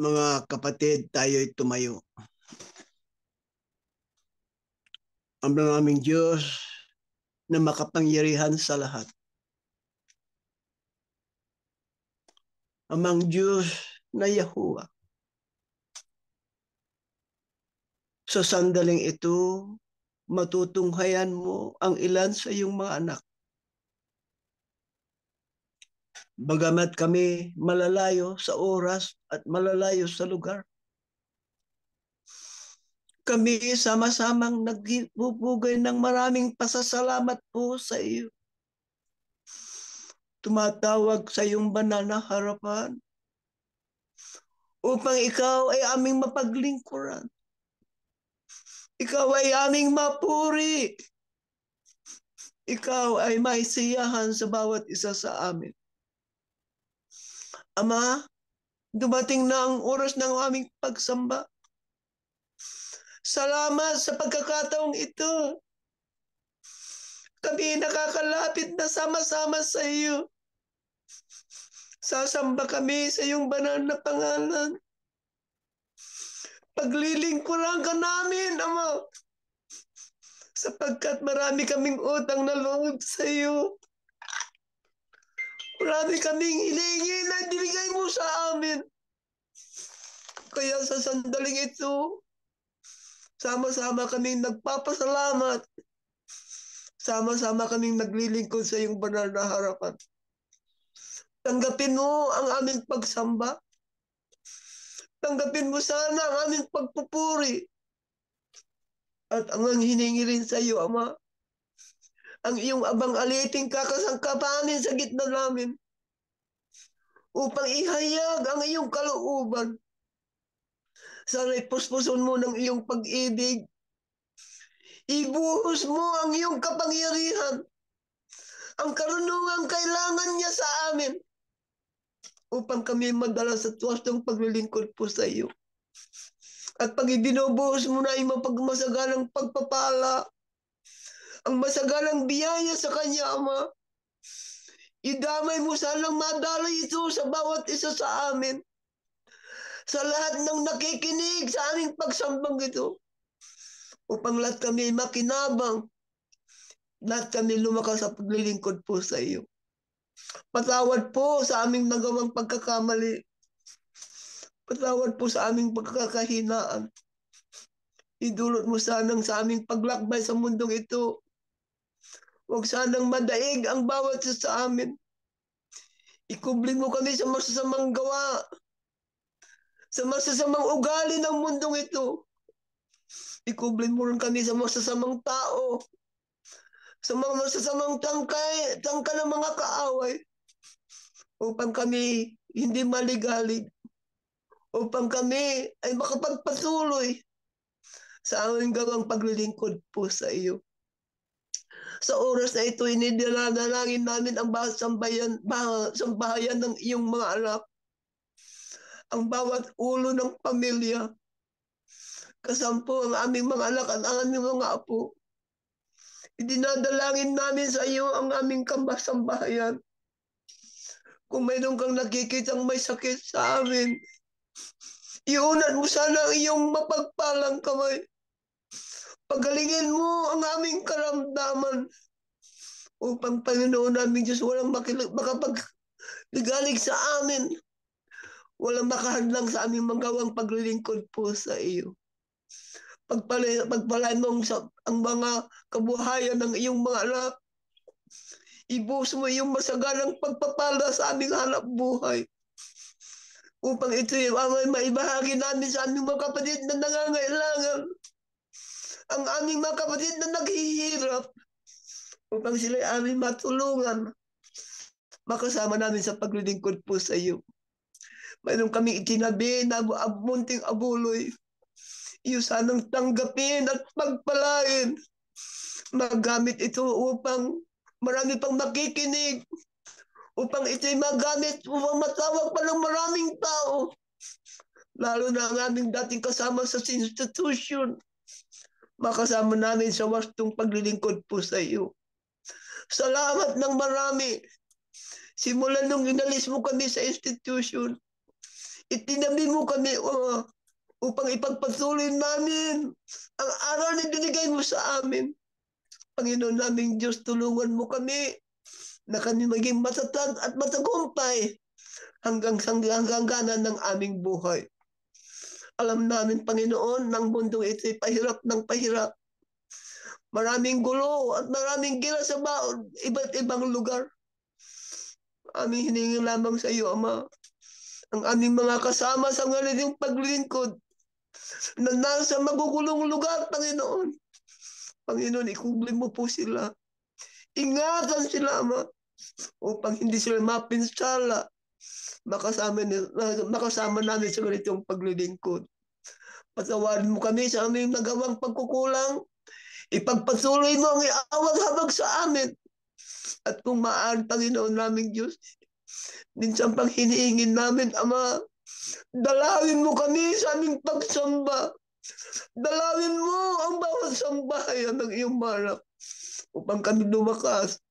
Mga kapatid, tayo'y tumayo. Ang aming Diyos na makapangyarihan sa lahat. Amang Diyos na Yahuwah. Sa sandaling ito, matutunghayan mo ang ilan sa iyong mga anak. Bagamat kami malalayo sa oras at malalayo sa lugar, kami sama-samang nagbubugay ng maraming pasasalamat po sa iyo. Tumatawag sa iyong banal na harapan upang ikaw ay aming mapaglingkuran. Ikaw ay aming mapuri. Ikaw ay may siyahan sa bawat isa sa amin. Ama, dumating na ang oras ng aming pagsamba. Salamat sa pagkakataong ito. Kami nakakalapit na sama-sama sa iyo. Sasamba kami sa iyong banal na pangalan. Paglilingkuran ka namin, Ama, sapagkat marami kaming utang na loob sa iyo. Marami kaming hinihingi na binigay mo sa amin. Kaya sa sandaling ito, sama-sama kaming nagpapasalamat. Sama-sama kaming naglilingkod sa iyong banal na harapan. Tanggapin mo ang aming pagsamba. Tanggapin mo sana ang aming pagpupuri. At ang hiningi rin sa iyo, Ama, ang iyong abang aliting kakasangkapanin sa gitna namin upang ihayag ang iyong kalooban. Sana'y puspuson mo ng iyong pag-ibig. Ibuhos mo ang iyong kapangyarihan, ang karunungang kailangan niya sa amin upang kami madala sa tuwastong paglilingkod po sa iyo. At pag ibinubuhos mo na yung mapagmasagalang pagpapala, ang masagalang biyaya sa kanya, Ama, idamay mo sanang madalay ito sa bawat isa sa amin. Sa lahat ng nakikinig sa aming pagsambang ito, upang lahat kami makinabang, lahat kami lumakas sa paglilingkod po sa iyo. Patawad po sa aming nagawang pagkakamali. Patawad po sa aming pagkakahinaan. Idulot mo sanang sa aming paglakbay sa mundong ito. Huwag sanang madaig ang bawat isa sa amin. Ikubli mo kami sa masasamang gawa, sa masasamang ugali ng mundong ito. Ikubli mo rin kami sa masasamang tao, sa mga masasamang tangkay ng mga kaaway, upang kami hindi maligalig, upang kami ay makapagpatuloy sa aming gawang paglilingkod po sa iyo. Sa oras na ito, inidalalangin namin ang sambahayan ng iyong mga anak, ang bawat ulo ng pamilya, kasampo ang aming mga anak at ang aming mga apo. Idinadalangin namin sa iyo ang aming sambahayan. Kung mayroon kang nakikitang may sakit sa amin, iunat mo sana ang iyong mapagpalang kamay. Pagalingin mo ang aming karamdaman upang Panginoon namin Diyos walang makapag-ligalig sa amin. Walang makahadlang sa aming magawang paglilingkod po sa iyo. Pagpalain mo ang mga kabuhayan ng iyong mga anak. Ibuhos mo iyong masagalang pagpapala sa aming hanap buhay. Upang ito ang maibahagi namin sa aming mga kapatid na nangangailangan. Ang aming mga kapatid na naghihirap. Upang sila'y aming matulungan. Makasama namin sa paglilingkod po sa iyo. Mayroon kaming itinabi na munting abuloy. Iyo sanang tanggapin at pagpalain. Magamit ito upang marami pang makikinig. Upang ito'y magamit upang matawag pa ng maraming tao. Lalo na ang aming dating kasama sa institution. Makasama namin sa wastong paglilingkod po sa iyo. Salamat ng marami. Simulan nung inalis mo kami sa institution, Itinabi mo kami, Ama, upang ipagpatuloy namin ang aral na binigay mo sa amin. Panginoon naming Diyos, tulungan mo kami na kami maging matatag at matagumpay hanggang hangganan ng aming buhay. Alam namin, Panginoon, ng mundong ito'y pahirap ng pahirap. Maraming gulo at maraming gira sa iba't ibang lugar. Aming hiningi lamang sa iyo, Ama, ang aming mga kasama sa ngaliling paglilingkod na nasa magugulong lugar, Panginoon. Panginoon, ikubli mo po sila. Ingatan sila, Ama, upang hindi sila mapinsala. Makasama namin sa ganitong paglilingkod. Patawarin mo kami sa aming nagawang pagkukulang. Ipagpatuloy mo ang iawag-habag sa amin. At kung maaari, Panginoon naming Diyos, minsan pang hinihingin namin, Ama, dalawin mo kami sa aming pagsamba. Dalawin mo ang bawat sambahayan ng iyong marap upang kami lumakas,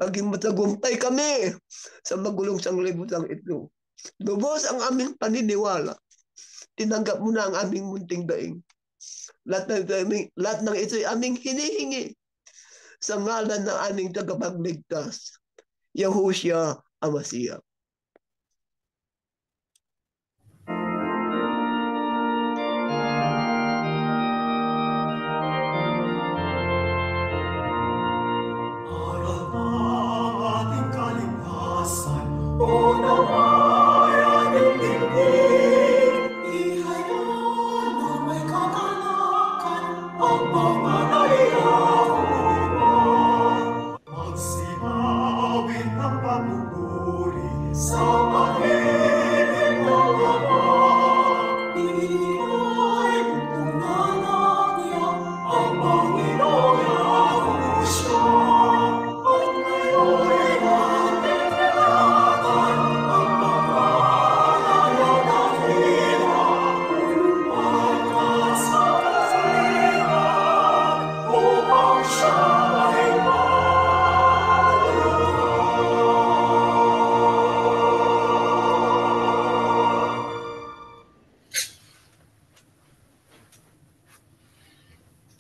maging matagumpay kami sa magulong sanglibutan ito. Lubos ang aming paniniwala. Tinanggap mo na ang aming munting daing. Lahat ng ito ay aming hinihingi sa ngalan ng aming tagapagligtas, Yahushua Amasiya.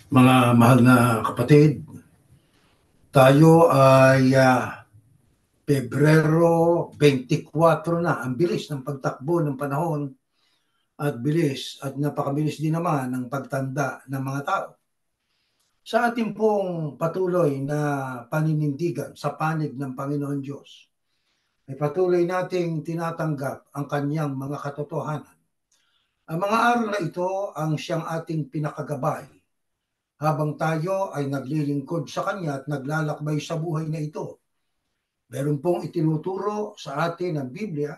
Mga mahal na kapatid, tayo ay Pebrero 24 na. Ang bilis ng pagtakbo ng panahon at bilis at napakabilis din naman ng pagtanda ng mga tao. Sa ating pong patuloy na paninindigan sa panig ng Panginoon Diyos, ay patuloy nating tinatanggap ang kanyang mga katotohanan. Ang mga aral na ito ang siyang ating pinakagabay habang tayo ay naglilingkod sa Kanya at naglalakbay sa buhay na ito. Meron pong itinuturo sa atin ng Biblia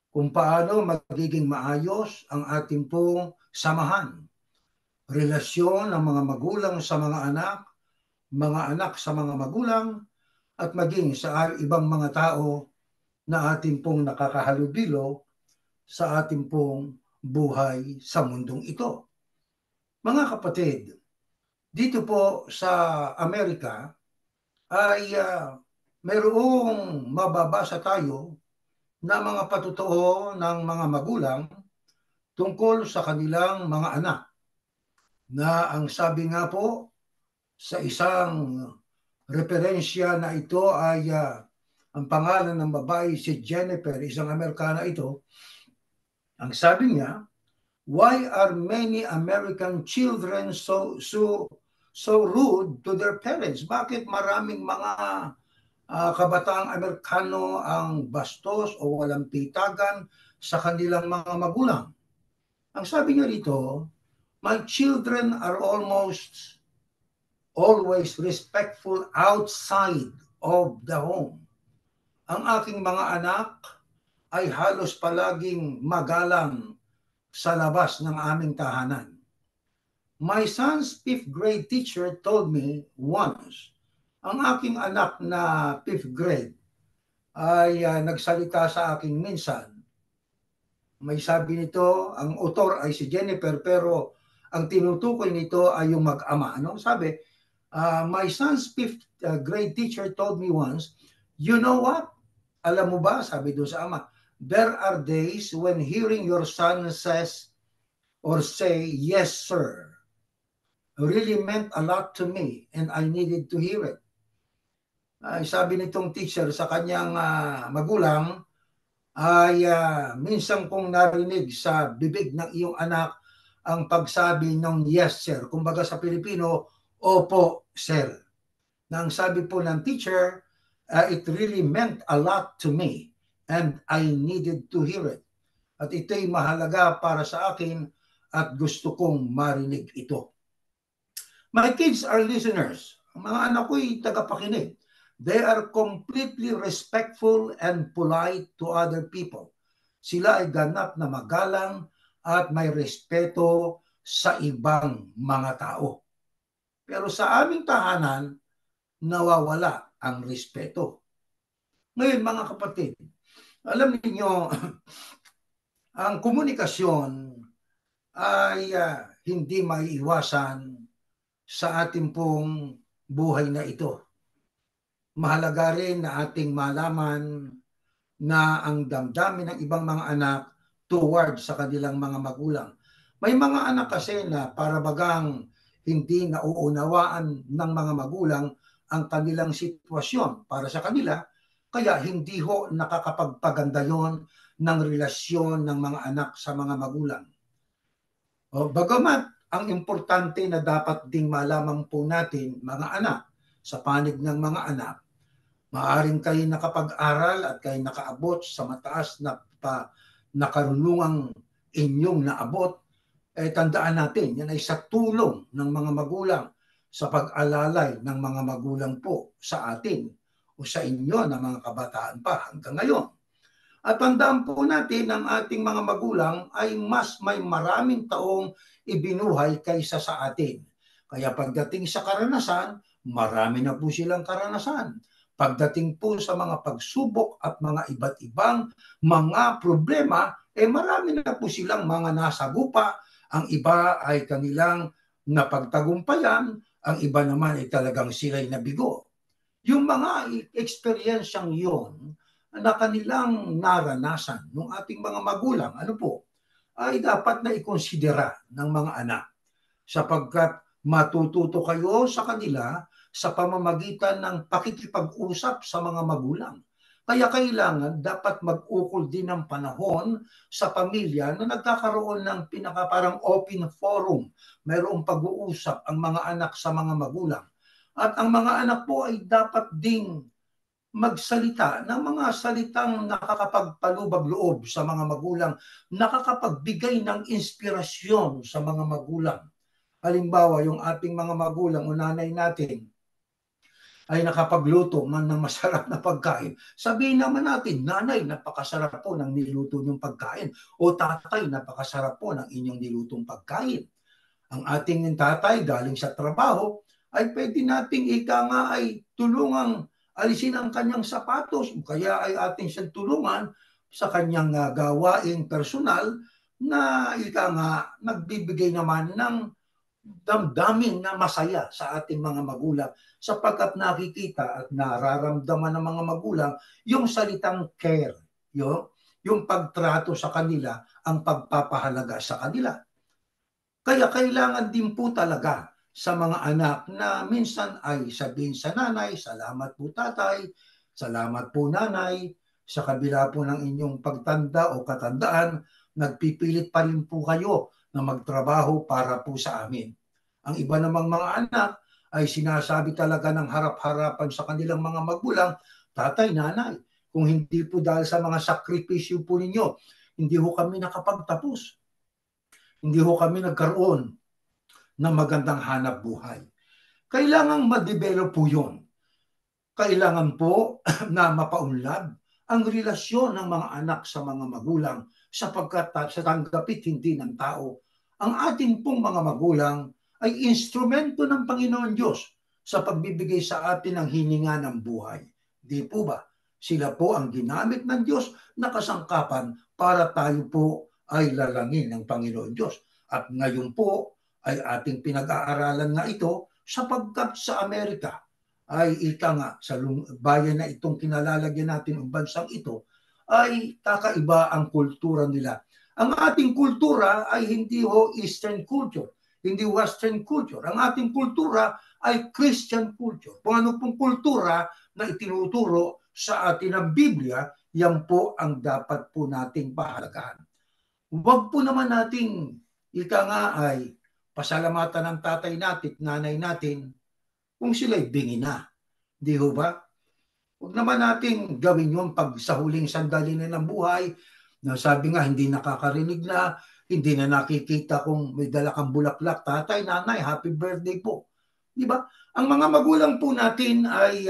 kung paano magiging maayos ang ating pong samahan. Relasyon ng mga magulang sa mga anak sa mga magulang, at maging sa ibang mga tao na ating pong nakakahalubilo sa ating pong buhay sa mundong ito. Mga kapatid, dito po sa Amerika ay mayroong mababasa tayo na mga patotoo ng mga magulang tungkol sa kanilang mga anak, na ang sabi nga po sa isang referensya na ito ay ang pangalan ng babae si Jennifer, isang Amerikana ito. Ang sabi niya, why are many American children so rude to their parents? Bakit maraming mga kabataang Amerikano ang bastos o walang pitagan sa kanilang mga magulang? Ang sabi niya rito, my children are almost always respectful outside of the home. Ang aking mga anak ay halos palaging magalang sa labas ng aming tahanan. My son's 5th grade teacher told me once, ang aking anak na 5th grade ay nagsalita sa akin minsan. May sabi nito, ang author ay si Jennifer, pero ang tinutukoy nito ay yung mag-ama. Ano? Sabi, my son's 5th grade teacher told me once, you know what? Alam mo ba, sabi doon sa ama, there are days when hearing your son says or say, "Yes, sir," really meant a lot to me and I needed to hear it. Sabi nitong teacher sa kanyang magulang, ay minsan kong narinig sa bibig ng iyong anak ang pagsabi ng "yes, sir." Kumbaga sa Pilipino, "Opo, sir." Na ang sabi po ng teacher, it really meant a lot to me and I needed to hear it. At ito'y mahalaga para sa akin at gusto kong marinig ito. My kids are listeners. Ang mga anak ko'y tagapakinig. They are completely respectful and polite to other people. Sila ay ganap na magalang at may respeto sa ibang mga tao. Pero sa aming tahanan, nawawala ang respeto. Ngayon mga kapatid, alam niyo ang komunikasyon ay hindi maiiwasan sa ating pong buhay na ito. Mahalaga rin na ating malaman na ang damdamin ng ibang mga anak toward sa kanilang mga magulang. May mga anak kasi na para bagang hindi nauunawaan ng mga magulang ang kanilang sitwasyon para sa kanila, kaya hindi ho nakakapagpaganda yon ng relasyon ng mga anak sa mga magulang. Bagamat ang importante na dapat ding malaman po natin mga anak, sa panig ng mga anak, maaaring kayo nakapag-aral at kayo nakaabot sa mataas na karunungang inyong naabot, tandaan natin, yan ay sa tulong ng mga magulang sa pag-alalay ng mga magulang po sa atin o sa inyo na mga kabataan pa hanggang ngayon. At tandaan po natin ang ating mga magulang ay mas may maraming taong ibinuhay kaysa sa atin. Kaya pagdating sa karanasan, marami na po silang karanasan. Pagdating po sa mga pagsubok at mga iba't ibang mga problema, marami na po silang mga nasagupa. Ang iba ay kanilang napagtagumpayan, ang iba naman ay talagang sila'y nabigo. Yung mga eksperyensyang yon na kanilang naranasan ng ating mga magulang, ay dapat na ikonsidera ng mga anak sapagkat matututo kayo sa kanila sa pamamagitan ng pakikipag-usap sa mga magulang. Kaya kailangan dapat mag-ukol din ng panahon sa pamilya na nagkakaroon ng parang open forum. Mayroong pag-uusap ang mga anak sa mga magulang. At ang mga anak po ay dapat ding magsalita ng mga salitang nakakapagpalubag loob sa mga magulang, nakakapagbigay ng inspirasyon sa mga magulang. Halimbawa, yung ating mga magulang o nanay natin ay nakapagluto man ng masarap na pagkain. Sabihin naman natin, nanay, napakasarap po ng niluto niyong pagkain. O tatay, napakasarap po ng inyong nilutong pagkain. Ang ating tatay galing sa trabaho, ay pwede nating ay tulungang alisin ang kanyang sapatos, kaya ay ating siyang tulungan sa kanyang gawaing personal na nagbibigay naman ng damdamin na masaya sa ating mga magulang sapagkat nakikita at nararamdaman ng mga magulang yung salitang care, yung pagtrato sa kanila, ang pagpapahalaga sa kanila. Kaya kailangan din po talaga sa mga anak na minsan ay sabihin sa nanay, "Salamat po tatay, salamat po nanay, sa kabila po ng inyong pagtanda o katandaan, nagpipilit pa rin po kayo na magtrabaho para po sa amin." Ang iba namang mga anak ay sinasabi talaga ng harap-harapan sa kanilang mga magulang, "Tatay, nanay, kung hindi po dahil sa mga sakripisyo po ninyo, hindi ho kami nakapagtapos. Hindi ho kami nagkaroon ng magandang hanap buhay." Kailangang ma-develop po yun. Kailangan po na mapaunlad ang relasyon ng mga anak sa mga magulang sapagkat sa tanggapit hindi ng tao, ang ating pong mga magulang ay instrumento ng Panginoon Diyos sa pagbibigay sa atin ng hininga ng buhay. Di po ba? Sila po ang ginamit ng Diyos na kasangkapan para tayo po ay lalangin ng Panginoon Diyos. At ngayon po ay ating pinag-aaralan nga ito sapagkat sa Amerika ay sa bayan na itong kinalalagyan natin ng bansang ito ay kakaiba ang kultura nila. Ang ating kultura ay hindi Eastern culture, hindi Western culture. Ang ating kultura ay Christian culture. Kung ano pong kultura na itinuturo sa atin ng Biblia, yan po ang dapat po nating pahalagahan. Huwag po naman nating ika nga ay pasalamatan ng tatay natin, nanay natin, kung sila'y bingi na. Di ho ba? Huwag naman natin gawin yun pag sa huling sandali na ng buhay, na sabi nga hindi nakakarinig na, hindi na nakikita kung may dala kang bulaklak, tatay, nanay, happy birthday po. Di ba? Ang mga magulang po natin ay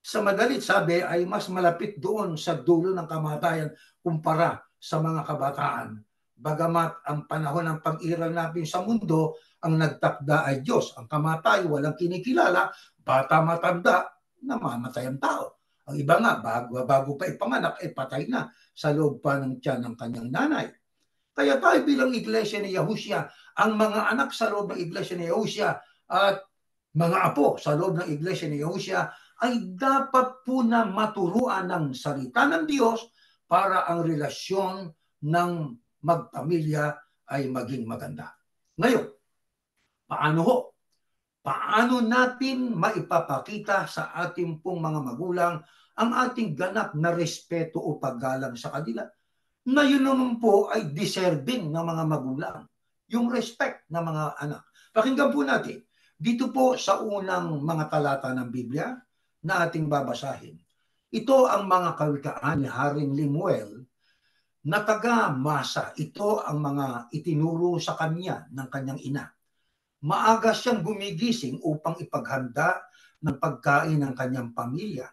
sa madalit sabi ay mas malapit doon sa dulo ng kamatayan kumpara sa mga kabataan. Bagamat ang panahon ng pag-iral natin sa mundo, ang nagtakda ay Diyos. Ang kamatay, walang kinikilala, bata matanda, namamatay ang tao. Ang iba nga, bago pa ipanganak, patay na sa loob pa ng tiyan ng kanyang nanay. Kaya tayo bilang Iglesia ni Yahushua, ang mga anak sa loob ng Iglesia ni Yahushua at mga apo sa loob ng Iglesia ni Yahushua ay dapat po na maturuan ng salita ng Diyos para ang relasyon ng magpamilya ay maging maganda. Ngayon, paano ho? Paano natin maipapakita sa ating pong mga magulang ang ating ganap na respeto o paggalang sa kanila? Na yun naman po ay deserving ng mga magulang. Yung respect ng mga anak. Pakinggan po natin. Dito po sa unang mga talata ng Biblia na ating babasahin. Ito ang mga kawikaan ni Haring Lemuel na taga-Masa. Ito ang mga itinuro sa kanya ng kanyang ina. Maaga siyang gumigising upang ipaghanda ng pagkain ng kanyang pamilya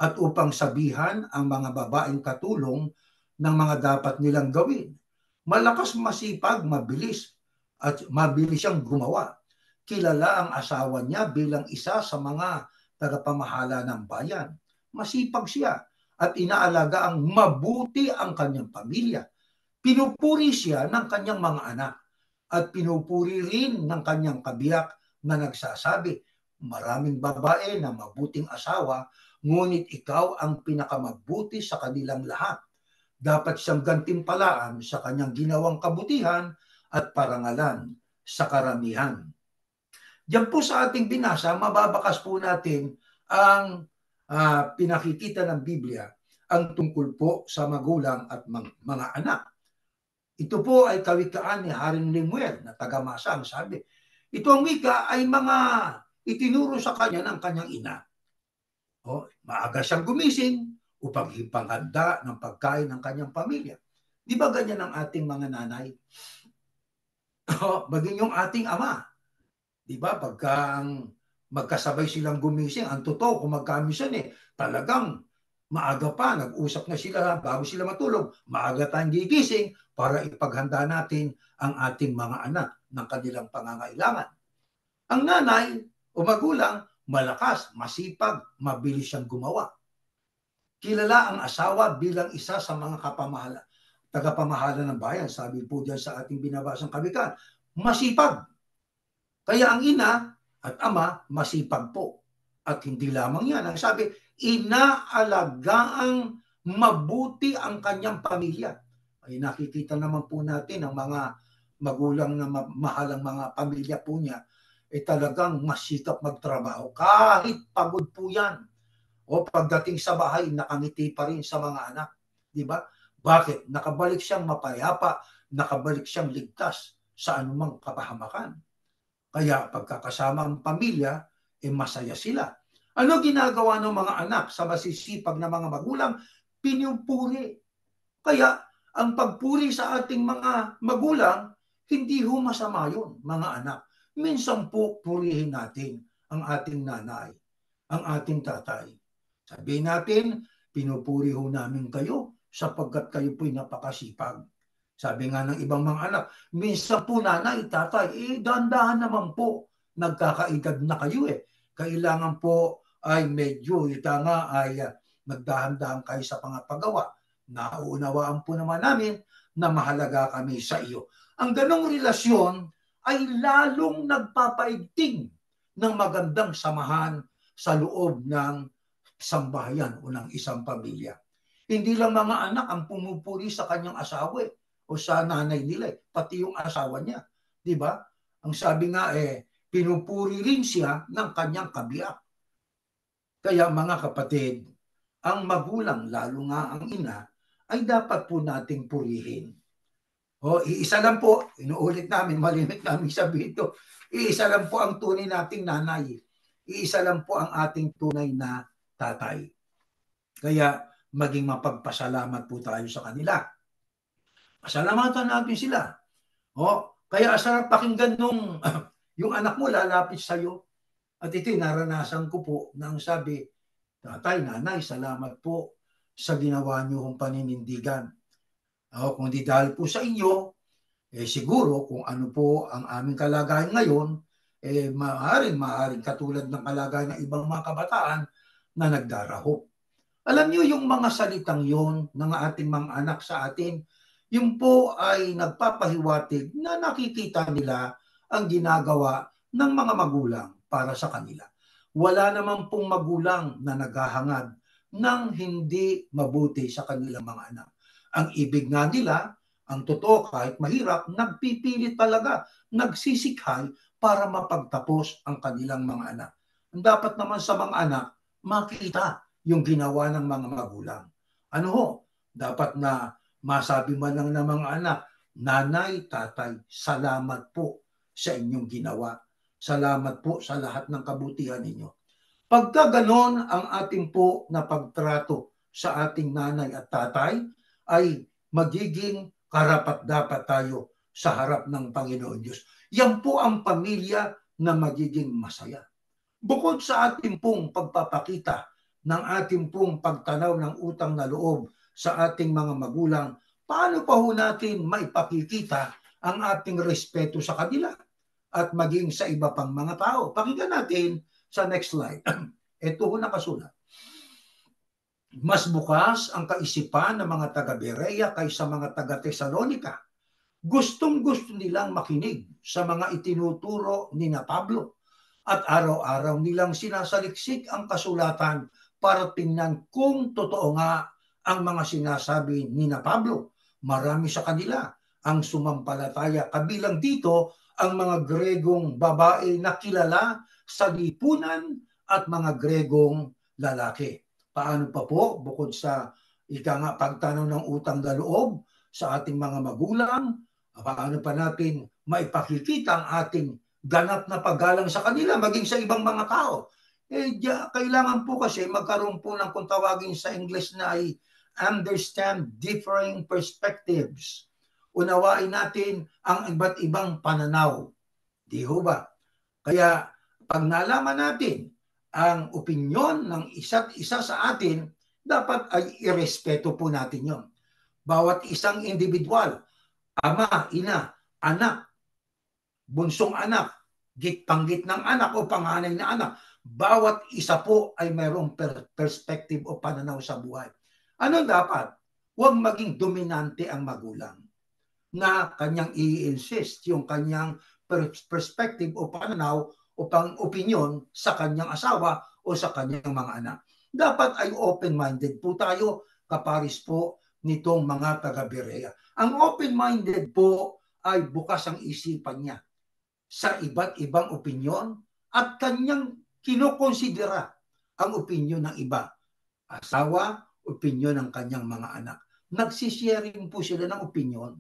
at upang sabihan ang mga babaeng katulong ng mga dapat nilang gawin. Malakas, masipag, mabilis at mabilis siyang gumawa. Kilala ang asawa niya bilang isa sa mga tagapamahala ng bayan. Masipag siya at inaalaga ang mabuti ang kanyang pamilya. Pinupuri siya ng kanyang mga anak at pinupuri rin ng kanyang kabiyak na nagsasabi, maraming babae na mabuting asawa, ngunit ikaw ang pinakamabuti sa kanilang lahat. Dapat siyang gantimpalaan sa kanyang ginawang kabutihan at parangalan sa karamihan. Diyan po sa ating binasa, mababakas po natin ang pinakikita ng Biblia ang tungkol po sa magulang at mga anak. Ito po ay kawikaan ni Haring Lemuel na taga-Masa. Ang sabi, ito ang wika ay mga itinuro sa kanya ng kanyang ina. Maaga siyang gumising upang ipanghanda ng pagkain ng kanyang pamilya. Di ba ganyan ang ating mga nanay? Maging yung ating ama. Di ba? Pagka magkasabay silang gumising, ang totoo kung magkamisan talagang maaga pa, nag-usap na sila bago sila matulog, maaga tayong gigising para ipaghanda natin ang ating mga anak ng kanilang pangangailangan. Ang nanay o magulang, malakas, masipag, mabilis siyang gumawa. Kilala ang asawa bilang isa sa mga tagapamahala ng bayan. Sabi po diyan sa ating binabasang kawikaan, masipag. Kaya ang ina at ama, masipag po. At hindi lamang yan. Ang sabi, inaalagaang mabuti ang kanyang pamilya. Ay nakikita naman po natin ang mga magulang na mahalang mga pamilya po niya, talagang masikap magtrabaho. Kahit pagod po yan. O pagdating sa bahay, nakangiti pa rin sa mga anak. Di ba? Bakit? Nakabalik siyang mapayapa, nakabalik siyang ligtas sa anumang kapahamakan. Kaya pagkakasama ang pamilya, masaya sila. Ano ginagawa ng mga anak sa masisipag na mga magulang? Pinupuri. Kaya ang pagpuri sa ating mga magulang, hindi ho masama yun, mga anak. Minsan po purihin natin ang ating nanay, ang ating tatay. Sabihin natin, pinupuri ho namin kayo sapagkat kayo po'y napakasipag. Sabi nga ng ibang mga anak, minsan po nanay, tatay, dahan-dahan naman po, nagkakaedad na kayo Kailangan po ay medyo, nagdahan-dahan kayo sa pangapagawa. Nauunawaan po naman namin na mahalaga kami sa iyo. Ang ganong relasyon ay lalong nagpapaigting ng magandang samahan sa loob ng sambahayan o ng isang pamilya. Hindi lang mga anak ang pumupuri sa kanyang asawa o sa nanay nila, pati yung asawa niya. Di ba? Ang sabi nga pinupuri rin siya ng kanyang kabiyak. Kaya mga kapatid, ang magulang, lalo nga ang ina, ay dapat po nating purihin. Iisa lang po, inuulit namin, malimit namin sabihin ito, iisa lang po ang tunay nating nanay. Iisa lang po ang ating tunay na tatay. Kaya maging mapagpasalamat po tayo sa kanila. Pasalamatan natin sila. Kaya sarap pakinggan nung yung anak mo lalapit sa'yo. At ito'y naranasan ko po nang sabi, tatay, nanay, salamat po sa ginawa niyo kong paninindigan. Kung di dahil po sa inyo, siguro kung ano po ang aming kalagayan ngayon, maaaring katulad ng kalagayan ng ibang mga kabataan na nagdaraho. Alam niyo yung mga salitang yon ng ating mga anak sa atin, yung po ay nagpapahiwatig na nakikita nila ang ginagawa ng mga magulang para sa kanila. Wala naman pong magulang na naghahangad ng hindi mabuti sa kanilang mga anak. Ang ibig nga nila, ang totoo kahit mahirap, nagpipilit talaga, nagsisikhay para mapagtapos ang kanilang mga anak. Ang dapat naman sa mga anak, makita yung ginawa ng mga magulang. Dapat na masabi man lang ng mga anak, nanay, tatay, salamat po sa inyong ginawa. Salamat po sa lahat ng kabutihan ninyo. Pagka ganon ang ating po na pagtrato sa ating nanay at tatay, ay magiging karapat-dapat tayo sa harap ng Panginoon Diyos. Yan po ang pamilya na magiging masaya. Bukod sa ating pong pagpapakita ng ating pong pagtanaw ng utang na loob sa ating mga magulang, paano pa ho natin maipakikita ang ating respeto sa kanila at maging sa iba pang mga tao? Pakinggan natin sa next slide. Ito ho nakasulat. Mas bukas ang kaisipan ng mga taga-Berea kaysa mga taga-Tesalonika. Gustong-gusto nilang makinig sa mga itinuturo ni na Pablo at araw-araw nilang sinasaliksik ang kasulatan para tingnan kung totoo nga ang mga sinasabi ni na Pablo. Marami sa kanila ang sumampalataya, kabilang dito ang mga Gregong babae na kilala sa lipunan at mga Gregong lalaki. Paano pa po, bukod sa pagtanaw ng utang na loob sa ating mga magulang, paano pa natin maipakikita ang ating ganap na paggalang sa kanila, maging sa ibang mga tao? Kailangan po kasi magkaroon po ng kung tawagin sa English na ay understand differing perspectives. Unawain natin ang iba't ibang pananaw. Di ho ba? Kaya pag nalaman natin ang opinyon ng isa't isa sa atin, dapat ay irespeto po natin yon. Bawat isang individual, ama, ina, anak, bunsong anak, gitpanggit ng anak o panganay na anak, bawat isa po ay mayroong perspective o pananaw sa buhay. Ano dapat? Huwag maging dominante ang magulang na kanyang i-insist yung kanyang perspective o pananaw o pang-opinyon sa kanyang asawa o sa kanyang mga anak. Dapat ay open-minded po tayo, kaparis po nitong mga taga-Berea. Ang open-minded po ay bukas ang isipan niya sa iba't ibang opinyon at kanyang kinokonsidera ang opinyon ng iba. Asawa, opinyon ng kanyang mga anak. Nagsisharing po sila ng opinyon.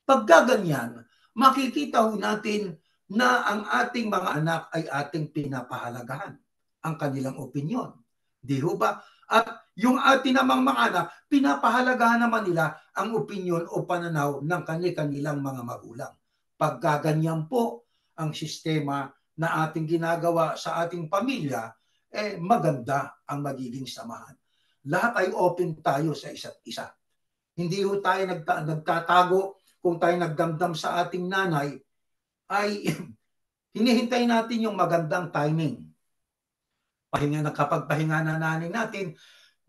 Pagkaganyan, makikita ho natin na ang ating mga anak ay ating pinapahalagahan ang kanilang opinyon. Di ho ba? At yung ating namang mga anak, pinapahalagahan naman nila ang opinyon o pananaw ng kanilang mga magulang. Pagkaganyan po ang sistema na ating ginagawa sa ating pamilya, maganda ang magiging samahan. Lahat ay open tayo sa isa't isa. Hindi ho tayo nagtatago. Kung tayo nagdamdam sa ating nanay, ay hinihintay natin yung magandang timing. Kapag pahinga na nanay natin,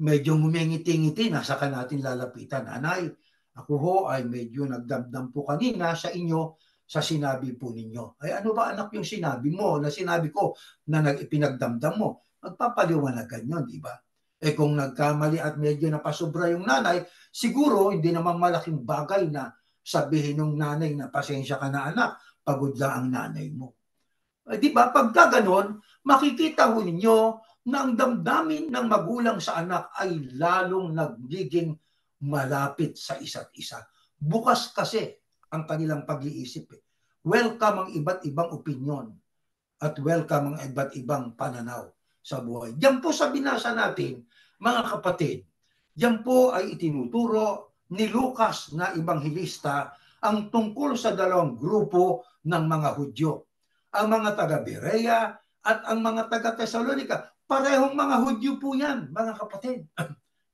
medyo ngumingiti-ngiti, saka natin lalapitan. Nanay, ako ho ay medyo nagdamdam po kanina sa inyo sa sinabi po ninyo. Ay ano ba anak yung sinabi mo, na sinabi ko na pinagdamdam mo? Magpapaliwanagan yun, di ba? Kung nagkamali at medyo napasobra yung nanay, siguro hindi naman malaking bagay na sabihin ng nanay na pasensya ka na anak, pagod lang ang nanay mo. Di ba? Pagka ganon, makikita ho ninyo na ang damdamin ng magulang sa anak ay lalong nagiging malapit sa isa't isa. Bukas kasi ang kanilang pag-iisip. Welcome ang iba't ibang opinyon at welcome ang iba't ibang pananaw sa buhay. Diyan po sa binasa natin, mga kapatid, diyan po ay itinuturo ni Lucas na Ibanghilista ang tungkol sa dalawang grupo ng mga Hudyo. Ang mga taga-Berea at ang mga taga-Tesalonica. Parehong mga Hudyo po yan, mga kapatid.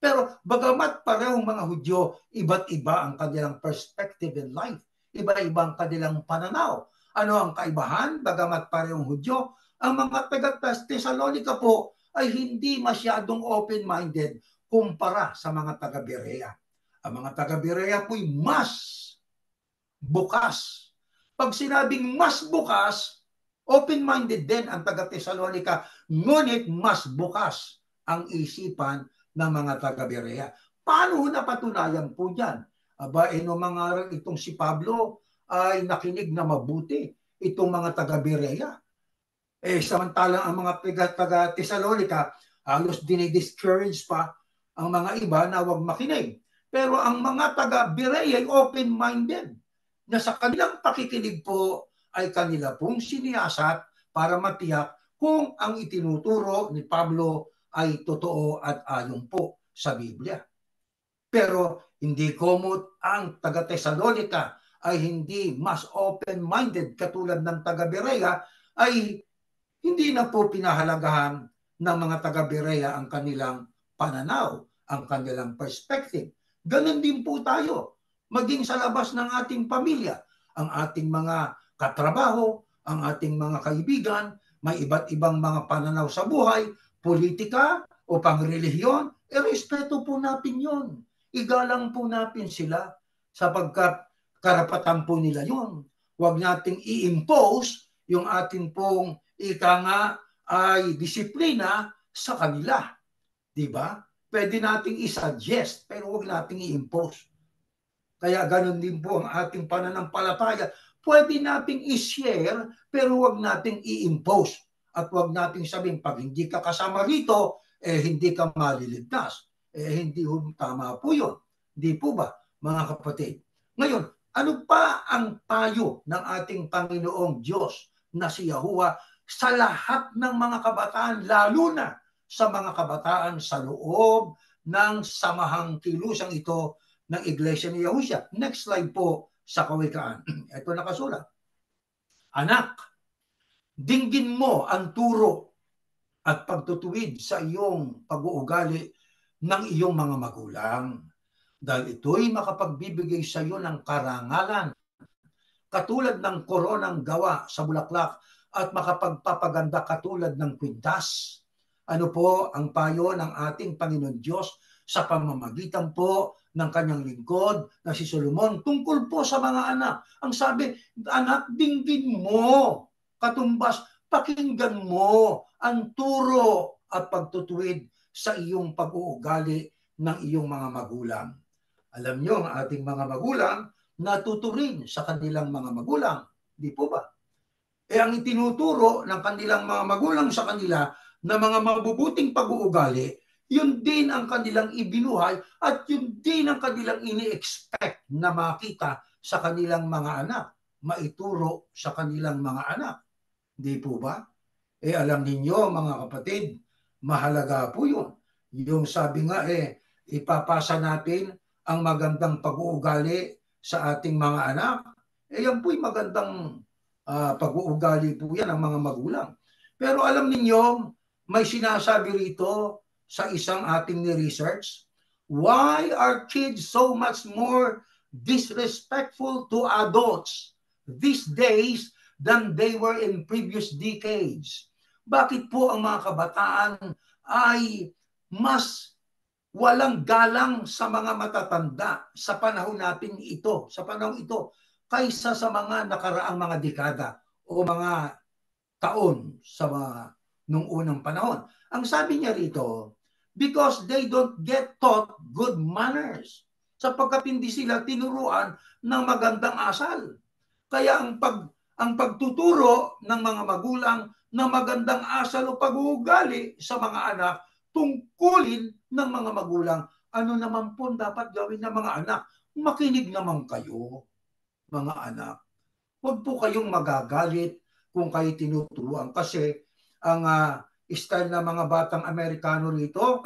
Pero bagamat parehong mga Hudyo, iba't iba ang kanilang perspective in life. Iba-iba ang kanilang pananaw. Ano ang kaibahan? Bagamat parehong Hudyo, ang mga taga-Tesalonica po ay hindi masyadong open-minded kumpara sa mga taga-Berea. Ang mga taga-Berea po'y mas bukas. Pag sinabing mas bukas, open-minded din ang taga-Tesalonica, ngunit mas bukas ang isipan ng mga taga-Berea. Paano napatunayan po dyan? Aba, mga itong si Pablo ay nakinig na mabuti itong mga taga-Berea. Samantalang ang mga taga-Tesalonica, halos dinidiscourage pa ang mga iba na huwag makinig. Pero ang mga taga-Berea ay open-minded na sa kanilang pakikinig po ay kanila pong siniyasat para matiyak kung ang itinuturo ni Pablo ay totoo at ayon po sa Biblia. Pero hindi komot ang taga-Tesalonica ay hindi mas open-minded katulad ng taga-Berea, ay hindi na po pinahalagahan ng mga taga-Berea ang kanilang pananaw, ang kanilang perspective. Ganon din po tayo, maging sa labas ng ating pamilya, ang ating mga katrabaho, ang ating mga kaibigan, may iba't ibang mga pananaw sa buhay, politika o pangrelihiyon, respeto po natin yun. Igalang po natin sila sapagkat karapatan po nila yun. Huwag nating i-impose yung ating pong ika nga ay disiplina sa kanila. Diba? Pwede nating i-suggest pero huwag nating i-impose. Kaya ganun din po ang ating pananampalataya. Pwede nating i-share pero huwag nating i-impose. At huwag nating sabihin, pag hindi ka kasama rito, hindi ka maliligtas. Hindi tama po yun. Di po ba, mga kapatid? Ngayon, ano pa ang payo ng ating Panginoong Diyos na si Yahuwah sa lahat ng mga kabataan, lalo na sa mga kabataan sa loob ng samahang kilusang ito ng Iglesia ni Yahushua? Next slide po sa Kawikaan. Ito nakasulat. Anak, dinggin mo ang turo at pagtutuwid sa iyong pag-uugali ng iyong mga magulang. Dahil ito'y makapagbibigay sa iyo ng karangalan, katulad ng koronang gawa sa bulaklak at makapagpapaganda katulad ng kwintas. Ano po ang payo ng ating Panginoon Diyos sa pamamagitan po ng kanyang lingkod na si Solomon tungkol po sa mga anak? Ang sabi, anak, dinggin mo, katumbas, pakinggan mo ang turo at pagtutuwid sa iyong pag-uugali ng iyong mga magulang. Alam niyo, ang ating mga magulang natuturin sa kanilang mga magulang. Di po ba? Ang itinuturo ng kanilang mga magulang sa kanila na mga mabubuting pag-uugali, yun din ang kanilang ibinuhay at yun din ang kanilang ini-expect na makita sa kanilang mga anak, maituro sa kanilang mga anak. Di po ba? Alam ninyo, mga kapatid, mahalaga po yun. Yung sabi nga, ipapasa natin ang magandang pag-uugali sa ating mga anak. Yan po'y magandang pag-uugali po yan ng mga magulang. Pero alam ninyo, may sinasabi rito sa isang ating ni-research, why are kids so much more disrespectful to adults these days than they were in previous decades? Bakit po ang mga kabataan ay mas walang galang sa mga matatanda sa panahon natin ito, sa panahon ito, kaysa sa mga nakaraang mga dekada o mga taon sa nung unang panahon? Ang sabi niya rito, because they don't get taught good manners. Sapagkat hindi sila tinuruan ng magandang asal. Kaya ang pagtuturo ng mga magulang ng magandang asal o pag-uugali sa mga anak, tungkulin ng mga magulang, ano naman po dapat gawin ng mga anak? Makinig naman kayo, mga anak. Huwag po kayong magagalit kung kayo tinuturuan kasi ang style ng mga batang Amerikano rito,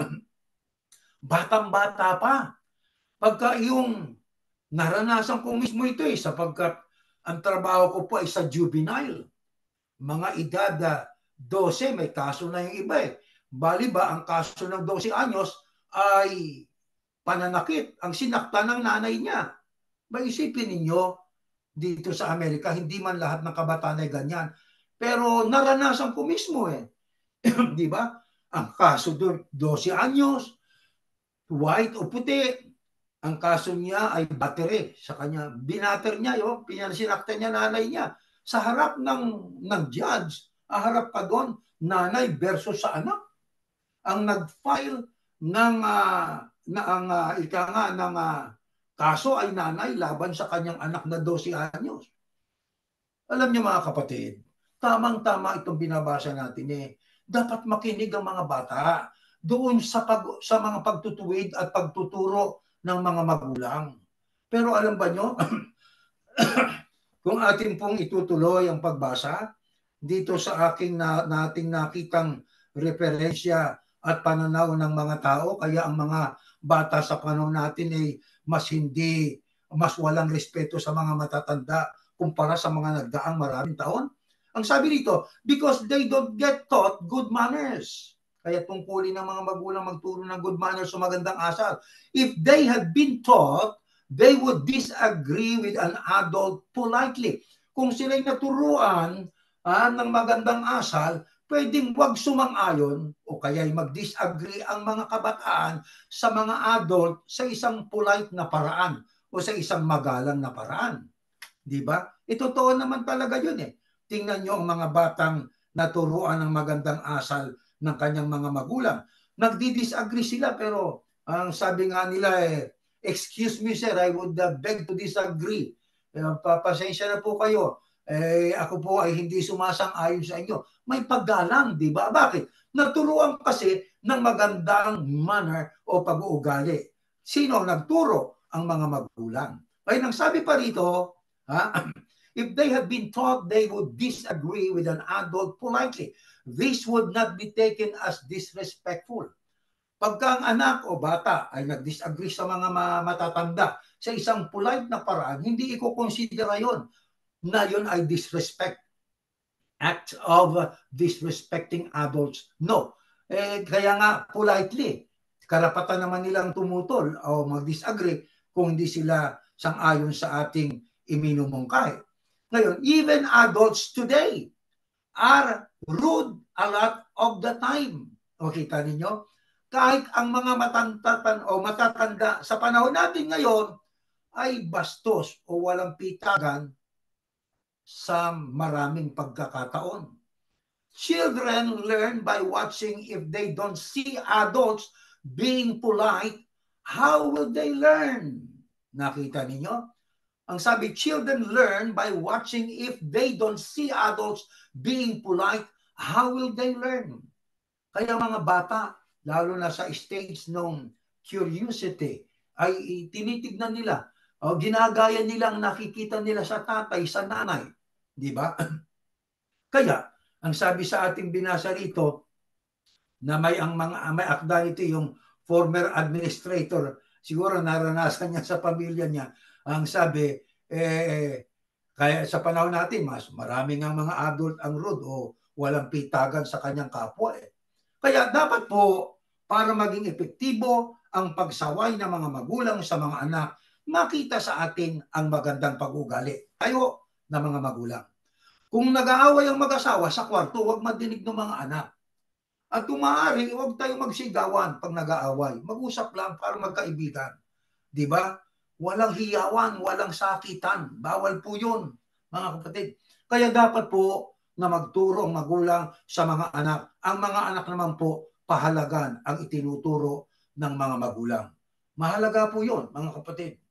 batang-bata pa. Pagka yung naranasan ko mismo ito sapagkat ang trabaho ko po ay sa juvenile. Mga edad 12, may kaso na yung iba Bali ba, ang kaso ng 12 anyos ay pananakit. Ang sinakta ng nanay niya. Maisipin ninyo, dito sa Amerika, hindi man lahat ng kabataan ay ganyan. Pero naranasan ko mismo Di ba? Ang kaso doon, 12 anyos, white o puti. Ang kaso niya ay battery sa kanya. Binater niya sinakta niya nanay niya. Sa harap ng judge, harap ka doon, nanay versus sa anak. Ang nag-file ng kaso ay nanay laban sa kanyang anak na 12 anyos. Alam niyo mga kapatid, tamang-tama itong binabasa natin Dapat makinig ang mga bata doon sa mga pagtutuwid at pagtuturo ng mga magulang. Pero alam ba nyo, kung atin pong itutuloy ang pagbasa, dito sa nating nakitang referensya at pananaw ng mga tao, kaya ang mga bata sa panahon natin ay mas walang respeto sa mga matatanda kumpara sa mga nagdaang maraming taon. Ang sabi dito, because they don't get taught good manners. Kaya tungkulin ng mga magulang magturo ng good manners o magandang asal. If they had been taught, they would disagree with an adult politely. Kung sila'y naturuan ng magandang asal, pwedeng wag sumang-ayon o kaya'y mag-disagree ang mga kabataan sa mga adult sa isang polite na paraan o sa isang magalang na paraan. Di ba? Totoo naman talaga yun Tingnan nyo ang mga batang naturuan ng magandang asal ng kanyang mga magulang. Nagdi-disagree sila pero ang sabi nga nila excuse me sir, I would beg to disagree. Pasensya na po kayo. Ako po ay hindi sumasang-ayon sa inyo. May paggalang, di ba? Bakit? Naturuan kasi ng magandang manner o pag-uugali. Sino ang nagturo? Ang mga magulang. Kaya nang sabi pa rito, if they had been taught, they would disagree with an adult politely. This would not be taken as disrespectful. Pagka ang anak o bata ay nag-disagree sa mga matatanda sa isang polite na paraan, hindi iko-considera yon na yon ay disrespect. Act of disrespecting adults. No. Kaya nga politely, karapatan naman nilang tumutol o mag-disagree kung hindi sila sang-ayon sa ating iminumungkahi. Ngayon, even adults today are rude a lot of the time. O kita ninyo? Kahit ang mga matatanda sa panahon natin ngayon ay bastos o walang pitagan sa maraming pagkakataon. Children learn by watching. If they don't see adults being polite, how will they learn? Nakita ninyo? Ang sabi, children learn by watching. If they don't see adults being polite, how will they learn? Kaya mga bata, lalo na sa stage ng curiosity, ay tinitignan nila, o ginagaya nila ang nakikita nila sa tatay, sa nanay. Di ba? Kaya, ang sabi sa ating binasa rito, na may akda nito yung former administrator, siguro naranasan niya sa pamilya niya, ang sabi, kaya sa panahon natin, mas maraming ang mga adult ang rude o walang pitagan sa kanyang kapwa. Kaya dapat po, para maging epektibo ang pagsaway ng mga magulang sa mga anak, makita sa atin ang magandang pag-ugali. Tayo na mga magulang. Kung nag-aaway ang mag-asawa sa kwarto, huwag madinig ng mga anak. At kung maaari, huwag tayong magsigawan pag nag-aaway. Mag-usap lang para magkaibigan. Di ba? Walang hiyawan, walang sakitan. Bawal po yun, mga kapatid. Kaya dapat po na magturo ang magulang sa mga anak. Ang mga anak naman po, pahalagan ang itinuturo ng mga magulang. Mahalaga po yun, mga kapatid.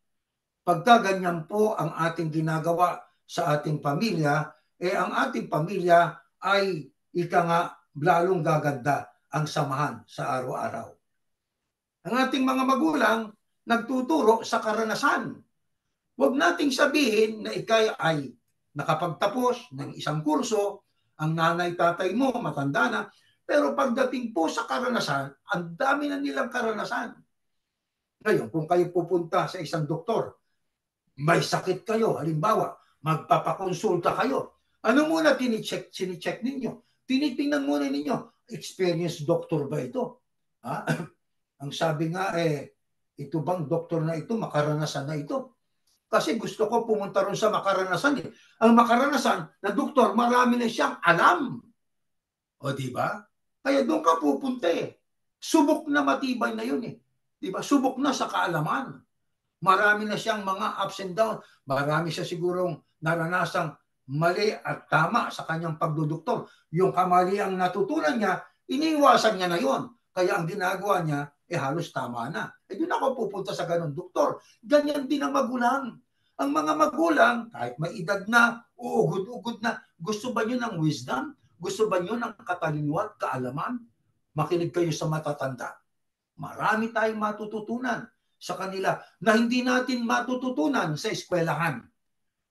Pagka ganyan po ang ating ginagawa sa ating pamilya, ang ating pamilya ay ika nga lalong gaganda ang samahan sa araw-araw. Ang ating mga magulang nagtuturo sa karanasan. Huwag nating sabihin na ikay ay nakapagtapos ng isang kurso, ang nanay, tatay mo matanda na, pero pagdating po sa karanasan, ang dami na nilang karanasan. Ngayon, kung kayo pupunta sa isang doktor, may sakit kayo, halimbawa, magpapakonsulta kayo, ano muna sinicheck ninyo? Tinitingnan muna ninyo, experienced doctor ba ito? Ha? Ang sabi nga, ito bang doktor na ito, makaranasan na ito? Kasi gusto ko pumunta ron sa makaranasan. Ang makaranasan na doktor, marami na siyang alam. O di ba? Kaya doon ka pupunta Subok na matibay na yun Di ba? Subok na sa kaalaman. Marami na siyang mga ups and downs. Marami siya sigurong naranasang mali at tama sa kanyang pagdudoktor. Yung kamali ang natutunan niya, iniiwasan niya na yon. Kaya ang ginagawa niya, halos tama na. Doon ako pupunta sa ganun doktor. Ganyan din ang magulang. Ang mga magulang, kahit may edad na, uugod-ugod na, gusto ba nyo ng wisdom? Gusto ba nyo ng katalinuhan, kaalaman? Makinig kayo sa matatanda. Marami tayong matututunan sa kanila na hindi natin matututunan sa eskwelahan.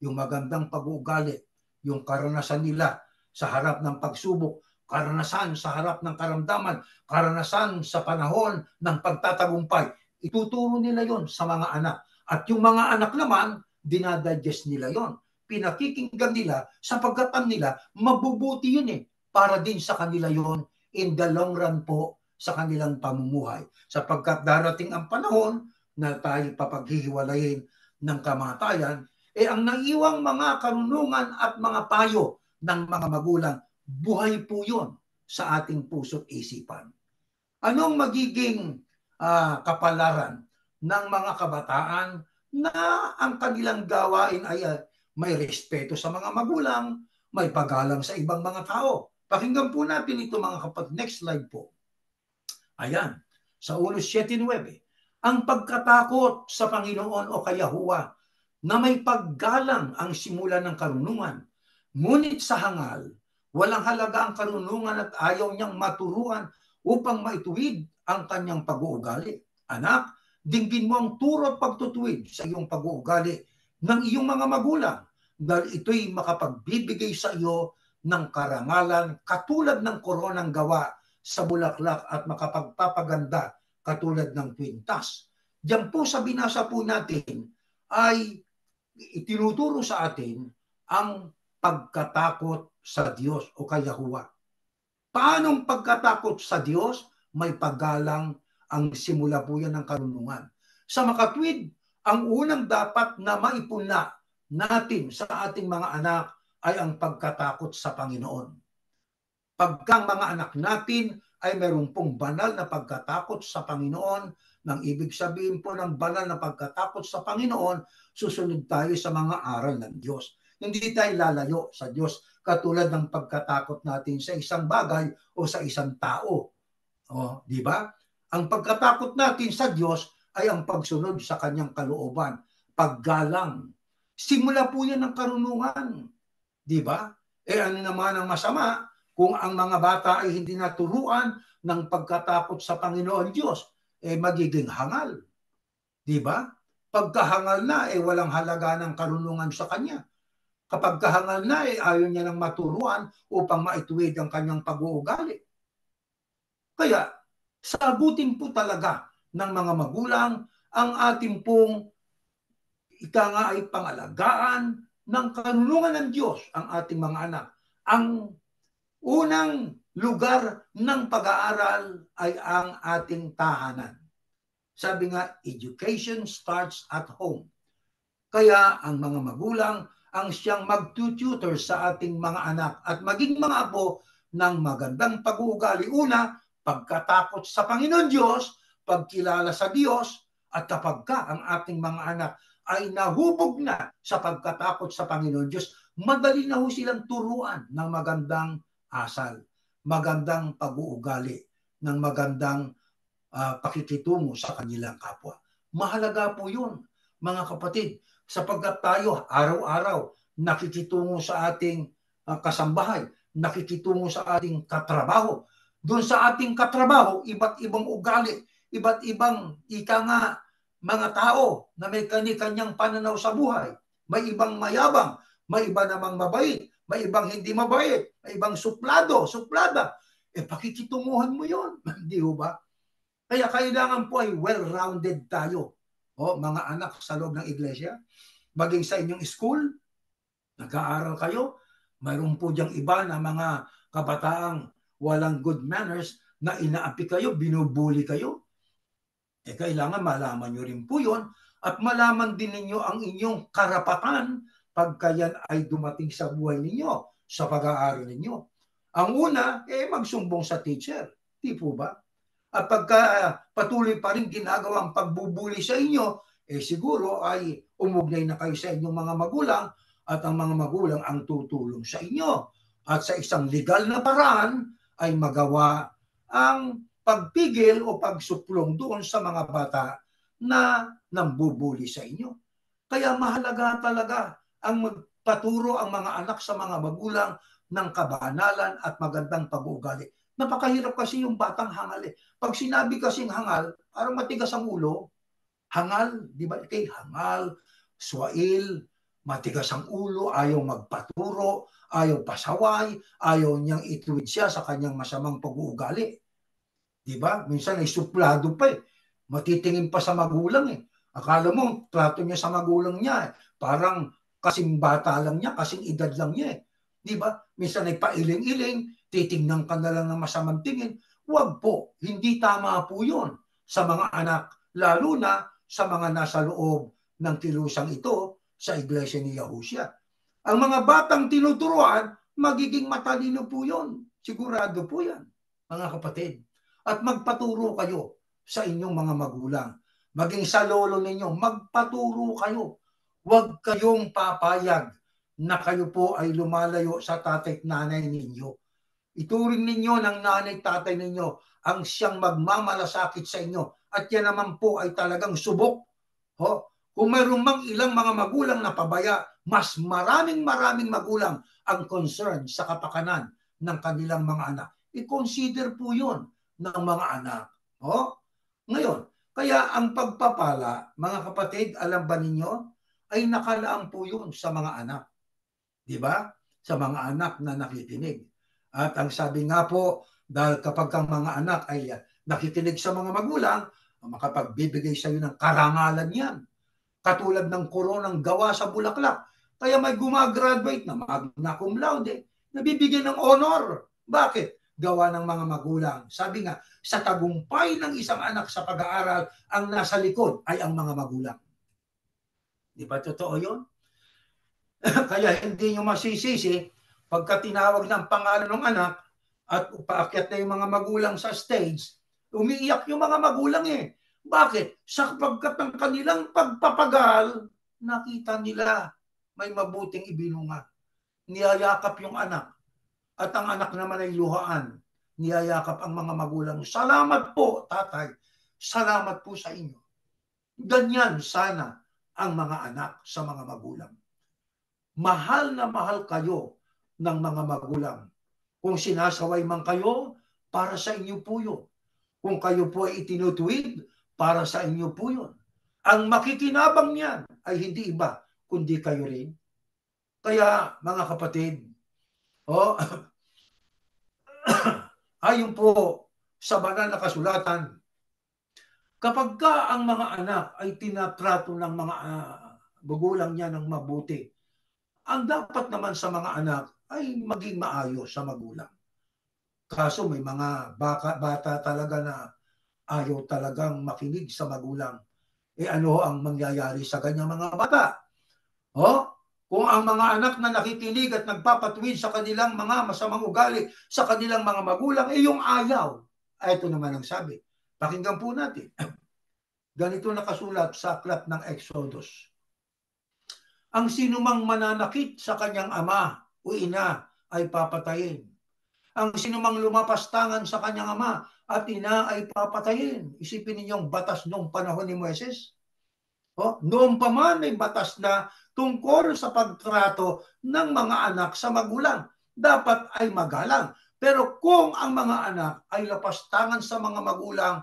Yung magandang pag-uugali, yung karanasan nila sa harap ng pagsubok, karanasan sa harap ng karamdaman, karanasan sa panahon ng pagtatagumpay. Ituturo nila yon sa mga anak. At yung mga anak naman, dinadigest nila yon. Pinakikinggan nila sapagkat nila, mabubuti yun para din sa kanila yon in the long run po sa kanilang pamumuhay. Sapagkat darating ang panahon na tayo papaghihiwalayin ng kamatayan, ang naiwang mga karunungan at mga payo ng mga magulang, buhay po yun sa ating puso't isipan. Anong magiging kapalaran ng mga kabataan na ang kanilang gawain ay may respeto sa mga magulang, may paggalang sa ibang mga tao? Pakinggan po natin ito mga kapatid. Next slide po. Ayan, sa 1:7-9. Ang pagkatakot sa Panginoon o kay Yahuwah na may paggalang ang simula ng karunungan. Ngunit sa hangal, walang halaga ang karunungan at ayaw niyang maturuan upang maituwid ang kanyang pag-uugali. Anak, dinggin mo ang turo at pagtutuwid sa iyong pag-uugali ng iyong mga magulang dahil ito'y makapagbibigay sa iyo ng karangalan katulad ng koronang gawa sa bulaklak at makapagpapaganda katulad ng kwintas. Diyan po sa binasa po natin ay itinuturo sa atin ang pagkatakot sa Diyos o kay Yahuwah. Paanong pagkatakot sa Diyos? May paggalang ang simula po yan ng karunungan. Sa makatwid, ang unang dapat na maipuna natin sa ating mga anak ay ang pagkatakot sa Panginoon. Pagkang mga anak natin ay meron pong banal na pagkatakot sa Panginoon, nang ibig sabihin po ng banal na pagkatakot sa Panginoon, susunod tayo sa mga aral ng Diyos. Hindi tayo lalayo sa Diyos katulad ng pagkatakot natin sa isang bagay o sa isang tao. Di ba? Ang pagkatakot natin sa Diyos ay ang pagsunod sa kanyang kalooban, paggalang. Simula po yan ng karunungan. Di ba? Ano naman ang masama kung ang mga bata ay hindi naturuan ng pagkatakot sa Panginoon Diyos, magiging hangal. Di ba? Pagkahangal na, walang halaga ng karunungan sa kanya. Kapag kahangal na, ayaw niya ng maturuan upang maituwid ang kanyang pag-uugali. Kaya, sagutin po talaga ng mga magulang ang ating pong nga ay pangalagaan ng karunungan ng Diyos ang ating mga anak. Ang unang lugar ng pag-aaral ay ang ating tahanan. Sabi nga, education starts at home. Kaya ang mga magulang ang siyang mag-tutor sa ating mga anak at maging mga apo ng magandang pag-uugali. Una, pagkatakot sa Panginoon Diyos, pagkilala sa Diyos, at kapag ang ating mga anak ay nahubog na sa pagkatakot sa Panginoon Diyos, madali na ho silang turuan ng magandang asal, magandang pag-uugali. ng magandang pakikitungo sa kanilang kapwa. Mahalaga po yun, mga kapatid, sapagkat tayo araw-araw nakikitungo sa ating kasambahay, nakikitungo sa ating katrabaho. Doon sa ating katrabaho, iba't ibang ugali, iba't ibang mga tao na may kani-kanyang pananaw sa buhay. May ibang mayabang, may iba namang mabait, may ibang hindi mabait, may ibang suplado, suplada. Pakikitunguhan mo yun, di ba? Kaya kailangan po ay well-rounded tayo. Mga anak sa loob ng iglesia, maging sa inyong school, nag-aaral kayo, mayroon po diyang iba na mga kabataang walang good manners na inaapi kayo, binubuli kayo. Kailangan malaman nyo rin po yun at malaman din ninyo ang inyong karapatan pagka yan ay dumating sa buhay ninyo, sa pag-aaral ninyo. Ang una, magsumbong sa teacher. Di po ba? At pagka patuloy pa rin ginagawang pagbubuli sa inyo, siguro ay umugnay na kayo sa inyong mga magulang at ang mga magulang ang tutulong sa inyo. At sa isang legal na paraan ay magawa ang pagpigil o pagsuplong doon sa mga bata na nambubuli sa inyo. Kaya mahalaga talaga ang magpaturo ang mga anak sa mga magulang ng kabanalan at magandang pag-uugali. Napakahirap kasi yung batang hangal eh. Pag sinabi kasing hangal, parang matigas ang ulo. Hangal, di ba? Hangal, swail, matigas ang ulo, ayaw magpaturo, ayaw pasaway, ayaw niyang ituwid siya sa kanyang masamang pag-uugali. Di ba? Minsan ay suplado pa eh. Matitingin pa sa magulang eh. Akala mo, trato niya sa magulang niya eh. Parang kasing bata lang niya, kasing edad lang niya eh. Di ba? Minsan ay pailing-iling, titingnan ka na lang ng masamang tingin. Huwag po, hindi tama po yun sa mga anak, lalo na sa mga nasa loob ng kilusang ito sa iglesia ni Yahushua. Ang mga batang tinuturuan, magiging matalino po yun. Sigurado po yan, mga kapatid. At magpaturo kayo sa inyong mga magulang. Maging sa lolo ninyo, magpaturo kayo. Huwag kayong papayag na kayo po ay lumalayo sa tatay at nanay ninyo. Ituring ninyo ng nanay at tatay ninyo ang siyang magmamalasakit sa inyo. At yan naman po ay talagang subok. Kung mayroon mang ilang mga magulang na pabaya, mas maraming magulang ang concern sa kapakanan ng kanilang mga anak. I-consider po yun ng mga anak. Ngayon, kaya ang pagpapala, mga kapatid, alam ba ninyo, ay nakalaan po yun sa mga anak. Di ba? Sa mga anak na nakikinig. At ang sabi nga po, dahil kapag ang mga anak ay nakikinig sa mga magulang, makapagbibigay sa iyo ng karangalan yan. Katulad ng koronang gawa sa bulaklak. Kaya may gumagraduate na magna cum laude, nabibigyan ng honor. Bakit? Gawa ng mga magulang. Sabi nga, sa tagumpay ng isang anak sa pag-aaral, ang nasa likod ay ang mga magulang. Di ba totoo yun? Kaya hindi nyo masisisi pagka tinawag ng pangalan ng anak at paakyat na yung mga magulang sa stage, umiiyak yung mga magulang eh. Bakit? Sapagkat ng kanilang pagpapagal, nakita nila may mabuting ibinunga. Niyayakap yung anak. At ang anak naman ay luhaan. Niyayakap ang mga magulang. Salamat po, tatay. Salamat po sa inyo. Ganyan sana ang mga anak sa mga magulang. Mahal na mahal kayo ng mga magulang. Kung sinasaway man kayo, para sa inyo po yun. Kung kayo po ay itinutuwid, para sa inyo po yun. Ang makikinabang niyan ay hindi iba, kundi kayo rin. Kaya, mga kapatid, ayon po sa banal na kasulatan, kapag ka ang mga anak ay tinatrato ng mga magulang niya ng mabuti, ang dapat naman sa mga anak ay maging maayos sa magulang. Kaso may mga bata talaga na ayaw talagang makinig sa magulang. Ano ang mangyayari sa kanyang mga bata? Kung ang mga anak na nakikinig at nagpapatuwid sa kanilang mga masamang ugali sa kanilang mga magulang, yung ayaw. Ito naman ang sabi. Pakinggan po natin. Ganito nakasulat sa aklat ng Exodus. Ang sinumang mananakit sa kanyang ama o ina ay papatayin. Ang sinumang lumapastangan sa kanyang ama at ina ay papatayin. Isipin ninyong batas noong panahon ni Moises. Noong pa man may batas na tungkol sa pagtrato ng mga anak sa magulang. Dapat ay magalang. Pero kung ang mga anak ay lapastangan sa mga magulang,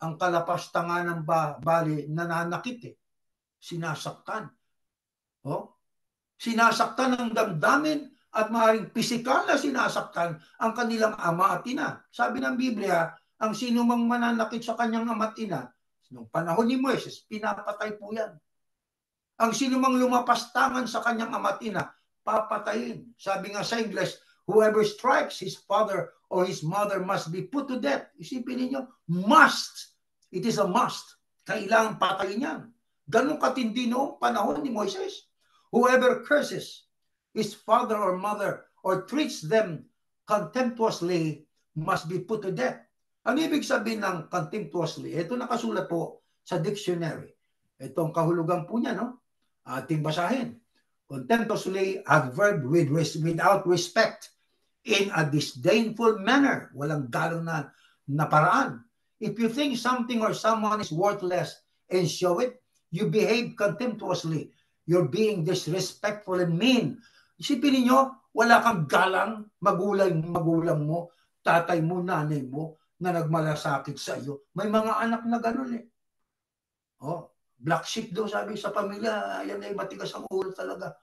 ang kalapastangan ng bali nananakit, sinasaktan. Sinasaktan ng damdamin at maaaring pisikal na sinasaktan ang kanilang ama at ina. Sabi ng Biblia, ang sino mang mananakit sa kanyang ama at ina, noong panahon ni Moises, pinapatay po yan. Ang sino mang lumapastangan sa kanyang ama at ina, papatayin. Sabi nga sa English, whoever strikes his father or his mother must be put to death. Isipin ninyo, must. It is a must. Kailangan patayin yan. Ganun katindi noong panahon ni Moises. Whoever curses his father or mother or treats them contemptuously must be put to death. Ang ibig sabihin ng contemptuously, ito nakasulat po sa dictionary. Itong kahulugan po niya, no? Ating basahin. Contemptuously, adverb without respect, in a disdainful manner, walang galang na paraan. If you think something or someone is worthless and show it, you behave contemptuously. You're being disrespectful and mean. Isipin niyo, wala kang galang, magulang mo, tatay mo, nanay mo, na nagmalasakit sa iyo. May mga anak na ganun eh. Black sheep daw sabi sa pamilya, yan ay matigas ang ulo talaga.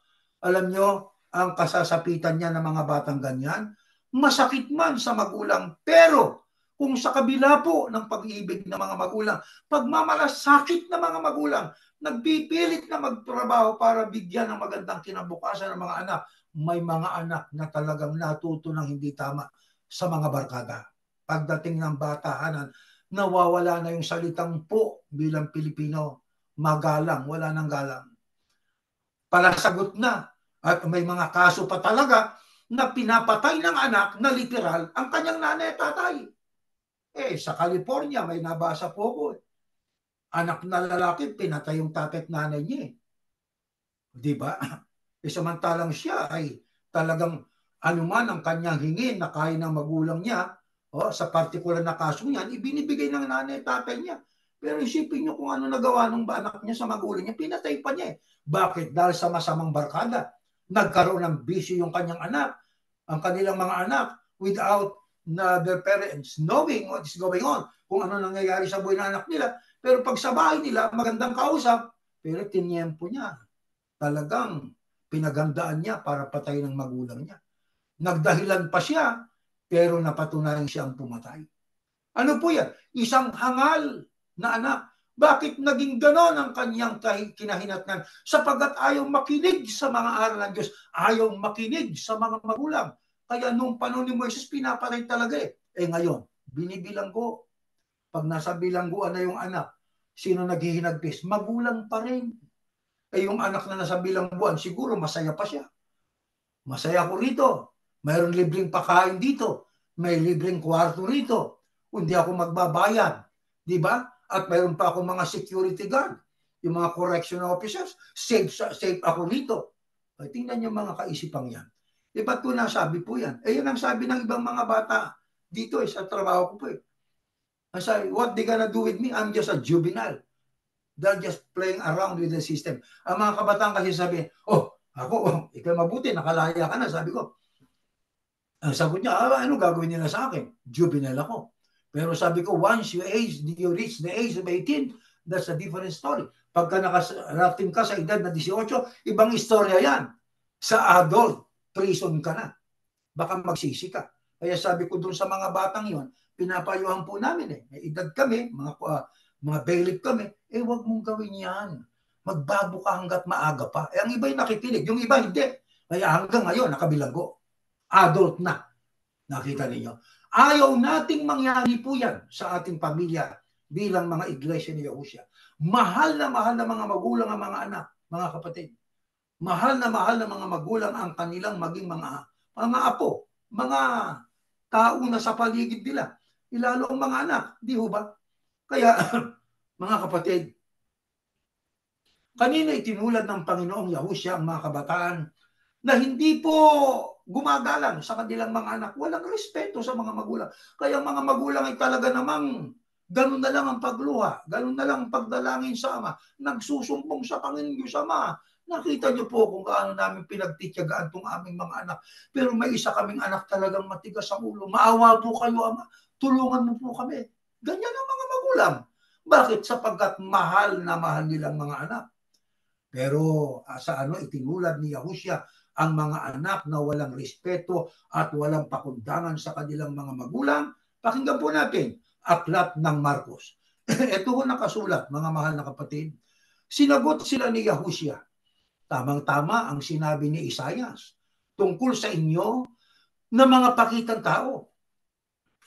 Alam nyo, ang kasasapitan niya ng mga batang ganyan, masakit man sa magulang, pero kung sa kabila po ng pag-ibig ng mga magulang, pagmamalasakit ng mga magulang, nagpipilit na magtrabaho para bigyan ng magandang kinabukasan ng mga anak, may mga anak na talagang natuto ng hindi tama sa mga barkada. Pagdating ng batahanan, nawawala na yung salitang po bilang Pilipino. Magalang, wala nang galang. Palasagot na. At may mga kaso pa talaga na pinapatay ng anak na literal ang kanyang nanay at tatay. Sa California, may nabasa po ko. Anak na lalaki, pinatay yung tatay at nanay niya. Diba? Samantalang siya ay talagang anuman ang kanyang hingin na kaya ng magulang niya, sa partikular na kaso niyan, ibinibigay ng nanay at tatay niya. Pero isipin niyo kung ano nagawa ng anak niya sa magulang niya, pinatay pa niya. Bakit? Dahil sa masamang barkada. Nagkaroon ng bisyo yung kanyang anak, ang kanilang mga anak, without their parents knowing what is going on, kung ano nangyayari sa buhay ng anak nila. Pero pag sa bahay nila, magandang kausap, pero tinyempo niya. Talagang pinagandaan niya para patayin ng magulang niya. Nagdahilan pa siya, pero napatunayan siya ang pumatay. Ano po yan? Isang hangal na anak. Bakit naging ganon ang kanyang kinahinatnan? Sapagat ayaw makinig sa mga aral ng Diyos. Ayaw makinig sa mga magulang. Kaya nung panahon ni Moises, pinapatay talaga eh. Ngayon, binibilanggo. Pag nasa bilangguan na yung anak, sino naghihinagpis? Magulang pa rin. Yung anak na nasa bilangguan, siguro masaya pa siya. Masaya ko rito. Mayroon libreng pakain dito. May libreng kwarto rito. Hindi ako magbabayad. Diba? At mayroon pa akong mga security guard. Yung mga correctional officers. Safe ako rito. Tingnan niyo mga kaisipang yan. Ba't ko nasabi po yan? Yan ang sabi ng ibang mga bata dito sa trabaho ko po eh. Ang sabi, what they gonna do with me? I'm just a juvenile. They're just playing around with the system. Ang mga kabataan kasi sabi, ikaw mabuti, nakalaya ka na, sabi ko. Ang sagot niya, ano gagawin nila sa akin? Juvenile ako. Pero sabi ko, once you reach the age of 18, that's a different story. Pagka nakarating ka sa edad na 18, ibang istorya yan. Sa adult, prison ka na. Baka magsisi ka. Kaya sabi ko dun sa mga batang yon, pinapayuhan po namin May edad kami, mga bailiff kami, wag mong gawin yan. Magbago ka hanggat maaga pa. Ang iba'y nakikinig, yung iba hindi. Kaya hanggang ngayon, nakabilanggo. Adult na. Nakita ninyo. Ayaw nating mangyari po yan sa ating pamilya bilang mga iglesia ni Yahushua. Mahal na mga magulang ang mga anak, mga kapatid. Mahal na mga magulang ang kanilang maging mga apo, mga tao na sa paligid nila. Ilalo ang mga anak, di ho ba? Kaya, mga kapatid, kanina itinulad ng Panginoong Yahushua ang mga kabataan na hindi po gumagalang sa kanilang mga anak. Walang respeto sa mga magulang. Kaya mga magulang ay talaga namang ganun na lang ang pagluha, ganun na lang ang pagdalangin sa Ama, nagsusumbong sa Panginoon Diyos Ama. Nakita niyo po kung gaano namin pinagtityagaan itong aming mga anak. Pero may isa kaming anak talagang matigas ang ulo. Maawa po kayo, Ama. Tulungan mo po kami. Ganyan ang mga magulang. Bakit? Sapagkat mahal na mahal nilang mga anak. Pero sa itinulad ni Yahushua ang mga anak na walang respeto at walang pakundangan sa kanilang mga magulang. Pakinggan po natin, Aklat ng Marcos. Ito ho nakasulat, mga mahal na kapatid. Sinagot sila ni Yahushua. Tamang-tama ang sinabi ni Isaias tungkol sa inyo na mga pakitang tao.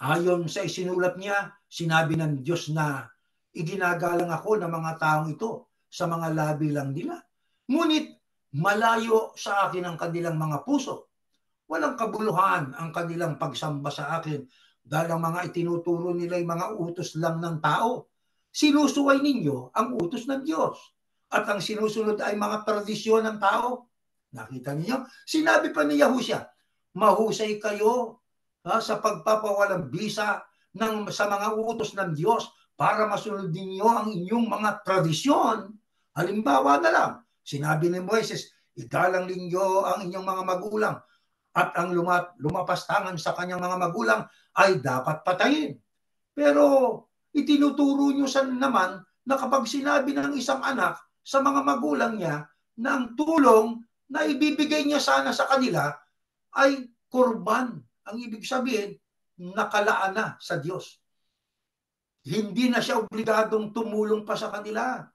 Ayon sa isinulat niya, sinabi ng Diyos na iginagalang ako ng mga taong ito sa mga labi lang nila. Ngunit malayo sa akin ang kanilang mga puso. Walang kabuluhan ang kanilang pagsamba sa akin dahil ang mga itinuturo nila ay mga utos lang ng tao. Sinusuway ninyo ang utos ng Diyos at ang sinusunod ay mga tradisyon ng tao. Nakita niyo? Sinabi pa ni Yahushua, mahusay kayo sa pagpapawalang bisa sa mga utos ng Diyos para masunod ninyo ang inyong mga tradisyon. Halimbawa na lang, sinabi ni Moises, igalang ninyo ang inyong mga magulang at ang lumapastangan sa kanyang mga magulang ay dapat patayin. Pero itinuturo nyo naman na kapag sinabi ng isang anak sa mga magulang niya na ang tulong na ibibigay niya sana sa kanila ay kurban. Ang ibig sabihin, nakalaan na sa Diyos. Hindi na siya obligadong tumulong pa sa kanila.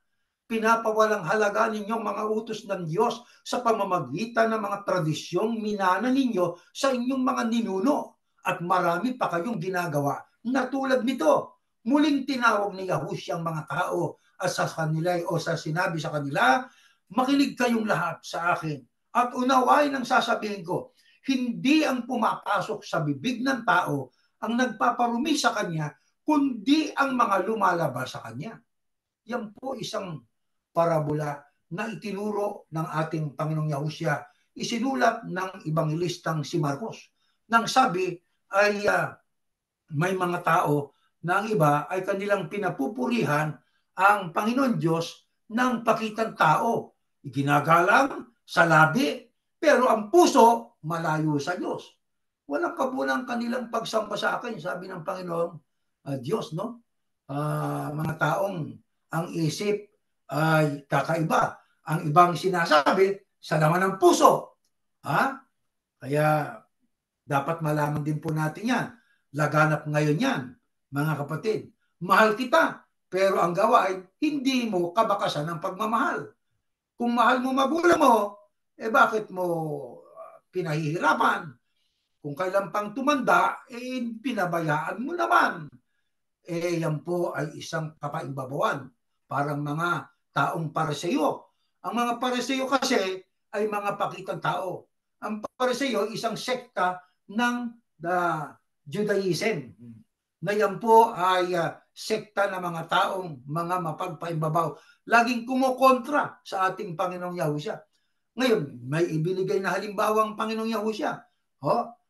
Pinapawalang halaga ninyong mga utos ng Diyos sa pamamagitan ng mga tradisyong minana ninyo sa inyong mga ninuno. At marami pa kayong ginagawa na tulad nito. Muling tinawag ni Yahushua ang mga tao at sa kanila o sa sinabi sa kanila, makinig kayong lahat sa akin at unawain ang sasabihin ko. Hindi ang pumapasok sa bibig ng tao ang nagpaparumi sa kanya, kundi ang mga lumalabas sa kanya. Yan po isang parabola na itinuro ng ating Panginoong Yahushua, isinulat ng Ebanghelistang si Marcos. Nang sabi ay may mga tao na ang iba ay kanilang pinapupurihan ang Panginoon Diyos ng pakitang tao. Iginagalang sa labi, pero ang puso malayo sa Diyos. Walang kabunang kanilang pagsamba sa akin, sabi ng Panginoon Diyos, no? Mga taong ang isip ay kakaiba. Ang ibang sinasabi sa laman ng puso. Kaya dapat malaman din po natin yan. Laganap ngayon yan, mga kapatid. Mahal kita, pero ang gawa ay hindi mo kabakasan ng pagmamahal. Kung mahal mo magulang mo, bakit mo pinahihirapan? Kung kailan pang tumanda, pinabayaan mo naman. Yan po ay isang kapaimbabawan. Parang mga taong Pariseo. Ang mga Pariseo kasi ay mga pakitang tao. Ang Pariseo, isang sekta ng Judaism. Na yan po ay sekta ng mga taong mga mapagpaimbabaw. Laging kumukontra sa ating Panginoong Yahushua. Ngayon, may ibinigay na halimbawa ang Panginoong Yahushua.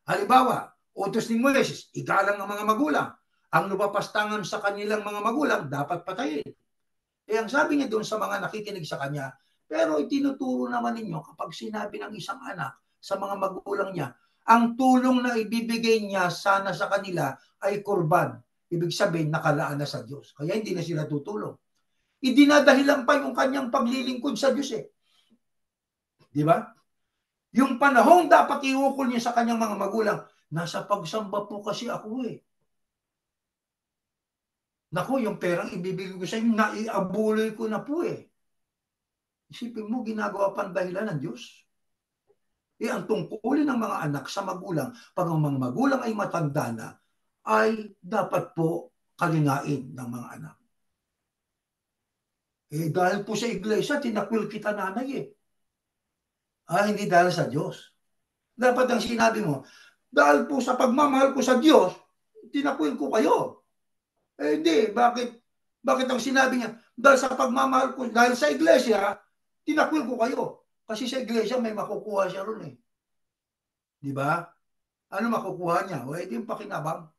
Halimbawa, utos ni Moises, igalang ang mga magulang. Ang lumapastangan sa kanilang mga magulang, dapat patayin. Ang sabi niya doon sa mga nakikinig sa kanya, pero itinuturo naman ninyo kapag sinabi ng isang anak sa mga magulang niya, ang tulong na ibibigay niya sana sa kanila ay kurban. Ibig sabihin, nakalaan na sa Diyos. Kaya hindi na sila tutulong. Idinadahilan pa yung kanyang paglilingkod sa Diyos Di ba? Yung panahong dapat iukol niya sa kanyang mga magulang, nasa pagsamba po kasi ako Naku, yung perang ibibigay ko sa inyo, naiabuloy ko na po Isipin mo, ginagawa pang dahilan ng Diyos. Ang tungkulin ng mga anak sa magulang, pag ang mga magulang ay matanda na, ay dapat po kalingain ng mga anak. Dahil po sa iglesia, tinakwil kita nanay hindi dahil sa Diyos. Dapat ang sinabi mo, dahil po sa pagmamahal ko sa Diyos, tinakwil ko kayo. Hindi, bakit ang sinabi niya, dahil sa pagmamahal ko, dahil sa iglesia, tinakwil ko kayo. Kasi sa iglesia may makukuha siya ron Di ba? Ano makukuha niya? O, edi yung pakinabang.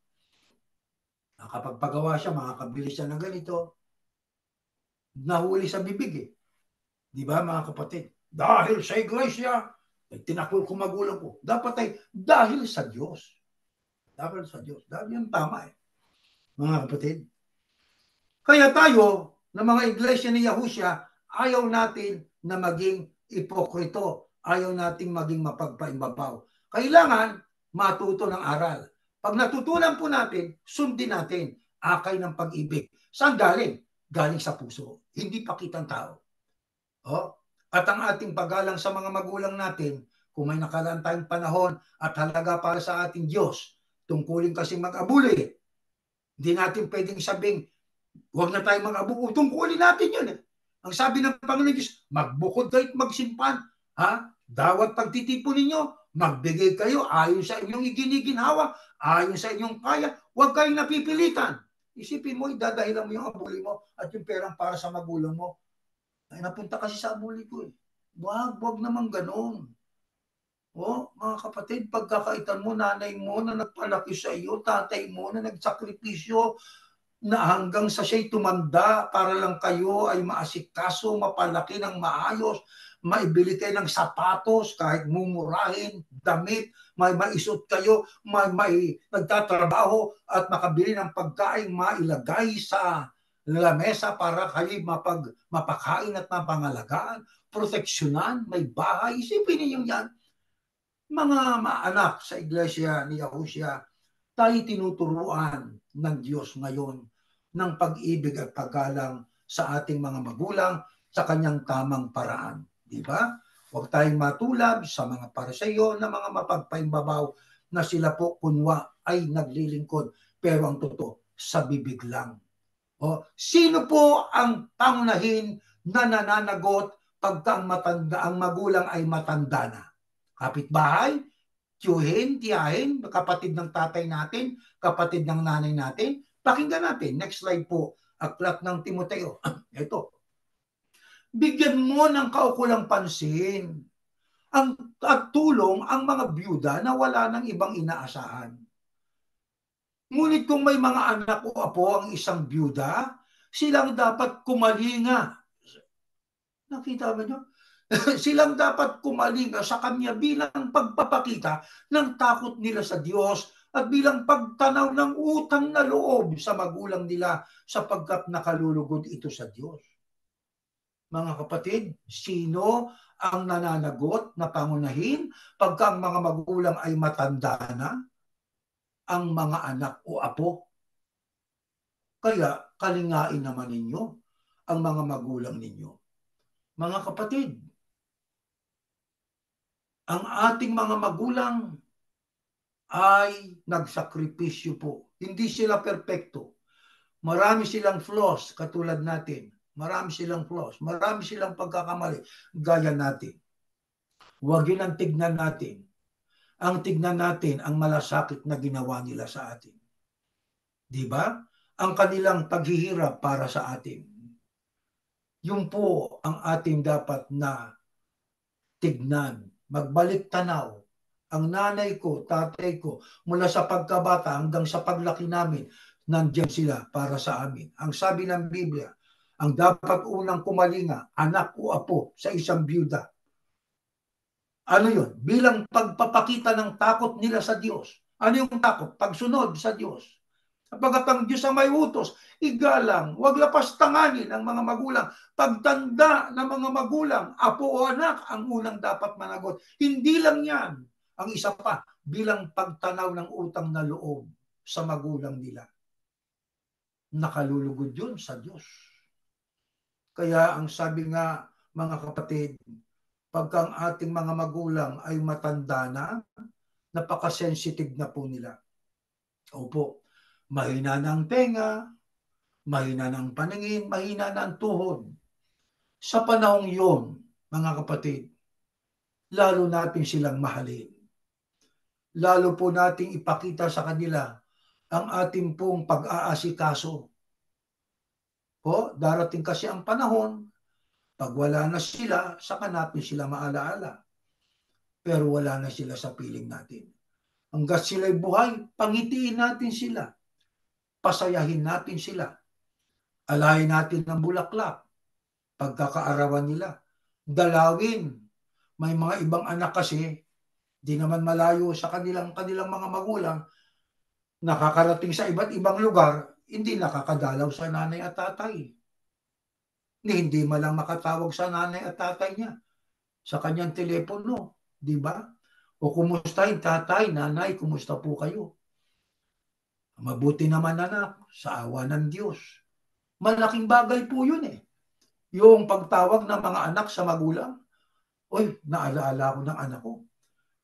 Kapag pagawa siya, makakabili siya ng ganito. Nahuli sa bibig eh. Di ba mga kapatid? Dahil sa iglesia, tinakol ko magulang ko. Dapat ay dahil sa Diyos. Dahil sa Diyos. Dahil yung tama eh. Mga kapatid. Kaya tayo, na mga iglesia ni Yahushua, ayaw natin na maging ipokrito. Ayaw nating maging mapagpaimbabaw. Kailangan matuto ng aral. Pag natutunan po natin, sundin natin akay ng pag-ibig. Saan galing? Galing sa puso. Hindi pakitang tao. Oh? At ang ating paggalang sa mga magulang natin, kung may nakalaan tayong panahon at halaga para sa ating Diyos, tungkulin kasi mag-abuli. Hindi natin pwedeng sabing, huwag na tayong mag-abuko. Tungkulin natin yun eh. Ang sabi ng Panginoon Diyos, magbukod kayo at magsimpan. Ha? Dawat pagtitipon ninyo, magbigay kayo ayon sa inyong iginiginhawa, ayon sa inyong kaya. Huwag kayong napipilitan. Isipin mo, idadahilan mo yung abuli mo at yung perang para sa magulang mo. Ay, napunta kasi sa abuli ko eh. Wag naman ganon. O, mga kapatid, pagkakaitan mo, nanay mo na nagpalaki sa iyo, tatay mo na nagsakripisyo, na hanggang sa siya'y tumanda para lang kayo ay maasikaso, mapalaki ng maayos, maibili kayo ng sapatos kahit mumurahin, damit, may maisot kayo, may nagtatrabaho at makabili ng pagkain, mailagay sa lamesa para kayo mapakain at mapangalagaan, proteksyonan, may bahay. Isipin niyo yan. Mga maanak sa iglesia ni Yahushua, tayo tinuturuan ng Diyos ngayon ng pag-ibig at paggalang sa ating mga magulang sa kanyang tamang paraan. Di ba? Huwag tayong matulad sa mga Pariseo na mga mapagpaimbabaw na sila po kunwa ay naglilingkod. Pero ang totoo, sa bibig lang. O, sino po ang pangunahin na nananagot pagka ang magulang ay matanda na? Kapitbahay? Tiyuhin, tiyahin, kapatid ng tatay natin, kapatid ng nanay natin. Pakinggan natin. Next slide po. Aklat ng Timoteo. Ito. Bigyan mo ng kaukulang pansin at tulong ang mga byuda na wala ng ibang inaasahan. Ngunit kung may mga anak o apo ang isang byuda, silang dapat kumalinga. Nakita mo nyo? Silang dapat kumalinga sa kanya bilang pagpapakita ng takot nila sa Diyos at bilang pagtanaw ng utang na loob sa magulang nila sapagkat nakalulugod ito sa Diyos. Mga kapatid, sino ang nananagot na pangunahin pagka ang mga magulang ay matanda na? Ang mga anak o apo. Kaya kalingain naman ninyo ang mga magulang ninyo. Mga kapatid, ang ating mga magulang ay nagsakripisyo po. Hindi sila perpekto. Marami silang flaws katulad natin. Marami silang flaws. Marami silang pagkakamali gaya natin. Huwag yun ang tignan natin. Ang tignan natin ang malasakit na ginawa nila sa atin. Di ba? Ang kanilang paghihirap para sa atin. Yun po ang ating dapat na tignan. Magbalik tanaw. Ang nanay ko, tatay ko, mula sa pagkabata hanggang sa paglaki namin, nandiyan sila para sa amin. Ang sabi ng Biblia, ang dapat unang kumalinga, anak o apo sa isang byuda. Ano yun? Bilang pagpapakita ng takot nila sa Diyos. Ano yung takot? Pagsunod sa Diyos. Kapag ang Diyos ang may utos, igalang, huwag lapas tanganin ang mga magulang. Pagtanda ng mga magulang, apo o anak, ang unang dapat managot. Hindi lang yan. Ang isa pa, bilang pagtanaw ng utang na loob sa magulang nila. Nakalulugod yun sa Diyos. Kaya ang sabi nga, mga kapatid, pagka ang ating mga magulang ay matanda na, napaka-sensitive na po nila. Opo, mahina na ang tenga, mahina na ang paningin, mahina na ang tuhod. Sa panahong yon, mga kapatid, lalo natin silang mahalin. Lalo po nating ipakita sa kanila ang ating pong pag-aasikaso. O, darating kasi ang panahon, pag wala na sila, saka natin sila maalaala. pero wala na sila sa piling natin. Hanggat sila'y buhay, pangitiin natin sila. Pasayahin natin sila. Alayin natin ng bulaklak. Pagkakaarawan nila. Dalawin. May mga ibang anak kasi, di naman malayo sa kanilang mga magulang, nakakarating sa iba't ibang lugar, hindi nakakadalaw sa nanay at tatay. Hindi malang makatawag sa nanay at tatay niya sa kanyang telepono, di ba? O kumustahin, tatay, nanay, kumusta po kayo? Mabuti naman anak, sa awa ng Diyos. Malaking bagay po yun eh. Yung pagtawag ng mga anak sa magulang. Oy, naalaala ko ng anak ko.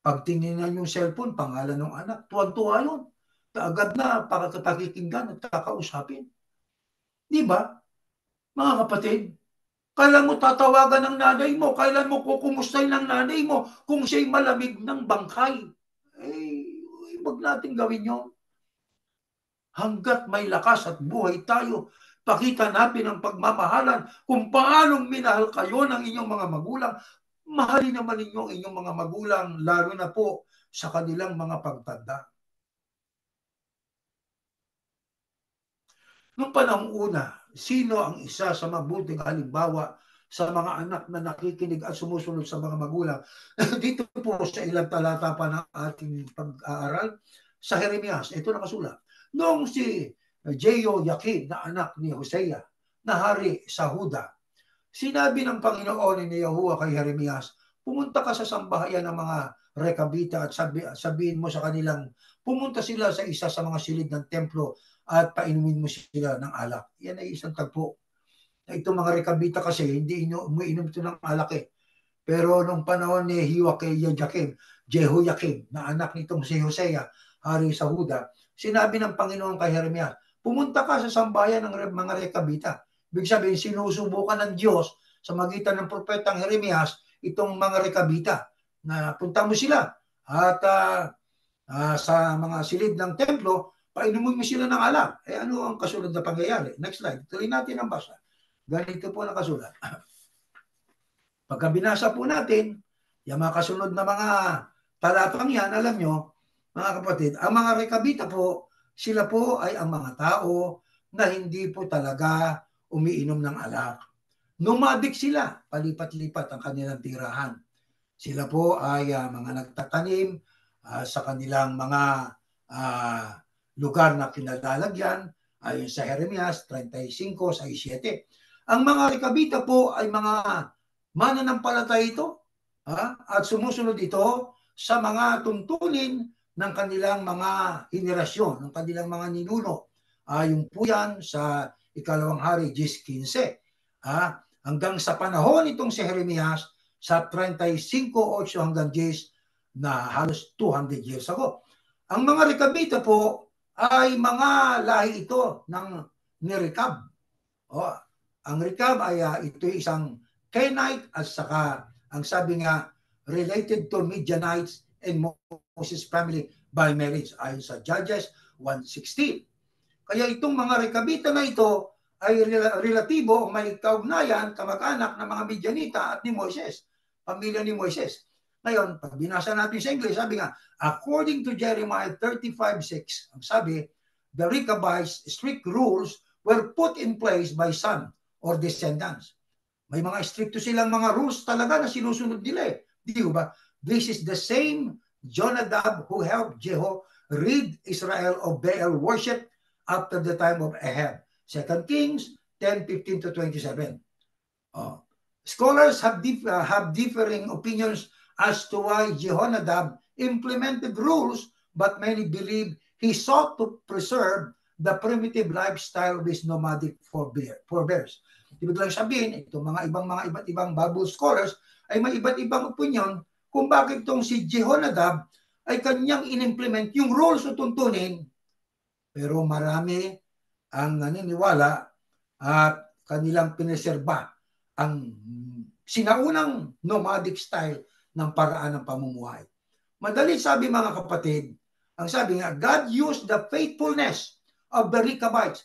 Pag tinignan yung cellphone, pangalan ng anak, tuwan-tuwa yun. Agad na pakikinggan at kakausapin. Di ba? Mga kapatid, kailan mo tatawagan ng nanay mo? Kailan mo kukumustahin ng nanay mo kung siya'y malamig ng bangkay? Wag natin gawin yun. Hanggat may lakas at buhay tayo, pakita natin ang pagmamahalan kung paanong minahal kayo ng inyong mga magulang. Mahalin naman ninyo ang inyong mga magulang, lalo na po sa kanilang mga pagtanda. Noong panahong una, sino ang isa sa mabuting halimbawa sa mga anak na nakikinig at sumusunod sa mga magulang? Dito po sa ilang talata pa ng ating pag-aaral, sa Jeremias, ito nakasulat. Noong si Jehoiakim na anak ni Hosea, na hari sa Huda, sinabi ng Panginoon ni Yahuwah kay Jeremias, pumunta ka sa sambahayan ng mga Rekabita at sabihin mo sa kanilang, pumunta sila sa isa sa mga silid ng templo at painumin mo sila ng alak. Yan ay isang tagpo. Itong mga Rekabita kasi, hindi umiinom ito ng alak eh. Pero nung panahon ni Jehoiakim, na anak nitong si Hosea, hari sa Huda, sinabi ng Panginoon kay Jeremias, pumunta ka sa sambahayan ng mga Rekabita. Ibig sabihin, sinusubukan ng Diyos sa magitan ng propetang Jeremias itong mga Rekabita na punta mo sila at sa mga silid ng templo, painumin mo sila ng alak. Ano ang kasunod na pangyayari? Next slide. Tuloy natin ang basa. Ganito po nakasulat. Pagka binasa po natin, yung mga kasunod na mga talatang yan, alam nyo, mga kapatid, ang mga Rekabita po, sila po ay ang mga tao na hindi po talaga umiinom ng alak. Nomadic sila, palipat-lipat ang kanilang tirahan. Sila po ay mga nagtatanim sa kanilang mga lugar na kinalalagyan, ayon sa Jeremias 35:7. Ang mga Rekabita po ay mga mananampalataya ito at sumusunod ito sa mga tuntunin ng kanilang mga henerasyon, ng kanilang mga ninuno. Yung po yan sa ikalawang hari, 10:15. Hanggang sa panahon itong si Jeremias, sa 35:8 hanggang 10, na halos 200 years ago. Ang mga Rekabita po ay mga lahi ito ni Rekab. Ang Rekab ay ito isang Kenite at saka ang sabi nga related to Midianites and Moses family by marriage ayon sa Judges 1:16. Kaya itong mga Rekabita na ito ay relatibo, may kaugnayan, kamag-anak ng mga Midianita at ni Moises, pamilya ni Moises. Ngayon, pag binasa natin sa English, sabi nga, according to Jeremiah 35:6, ang sabi, the Rechabites' strict rules were put in place by son or descendants. May mga stricto silang mga rules talaga na sinusunod nila eh. Di ba? This is the same Jonadab who helped Jeho rid Israel of Baal worship after the time of Ahab. 2 Kings 10:15-27. Scholars have differing opinions as to why Jehonadab implemented rules, but many believe he sought to preserve the primitive lifestyle of his nomadic forebears. Ibig lang sabihin, itong mga iba't ibang Bible scholars ay may iba't ibang opinion kung bakit itong si Jehonadab ay kanyang inimplement yung rules o tuntunin, pero marami ang naniniwala at kanilang pineserba ang sinaunang nomadic style ng paraan ng pamumuhay. Madali sabi mga kapatid, ang sabi nga, God used the faithfulness of the Rechabites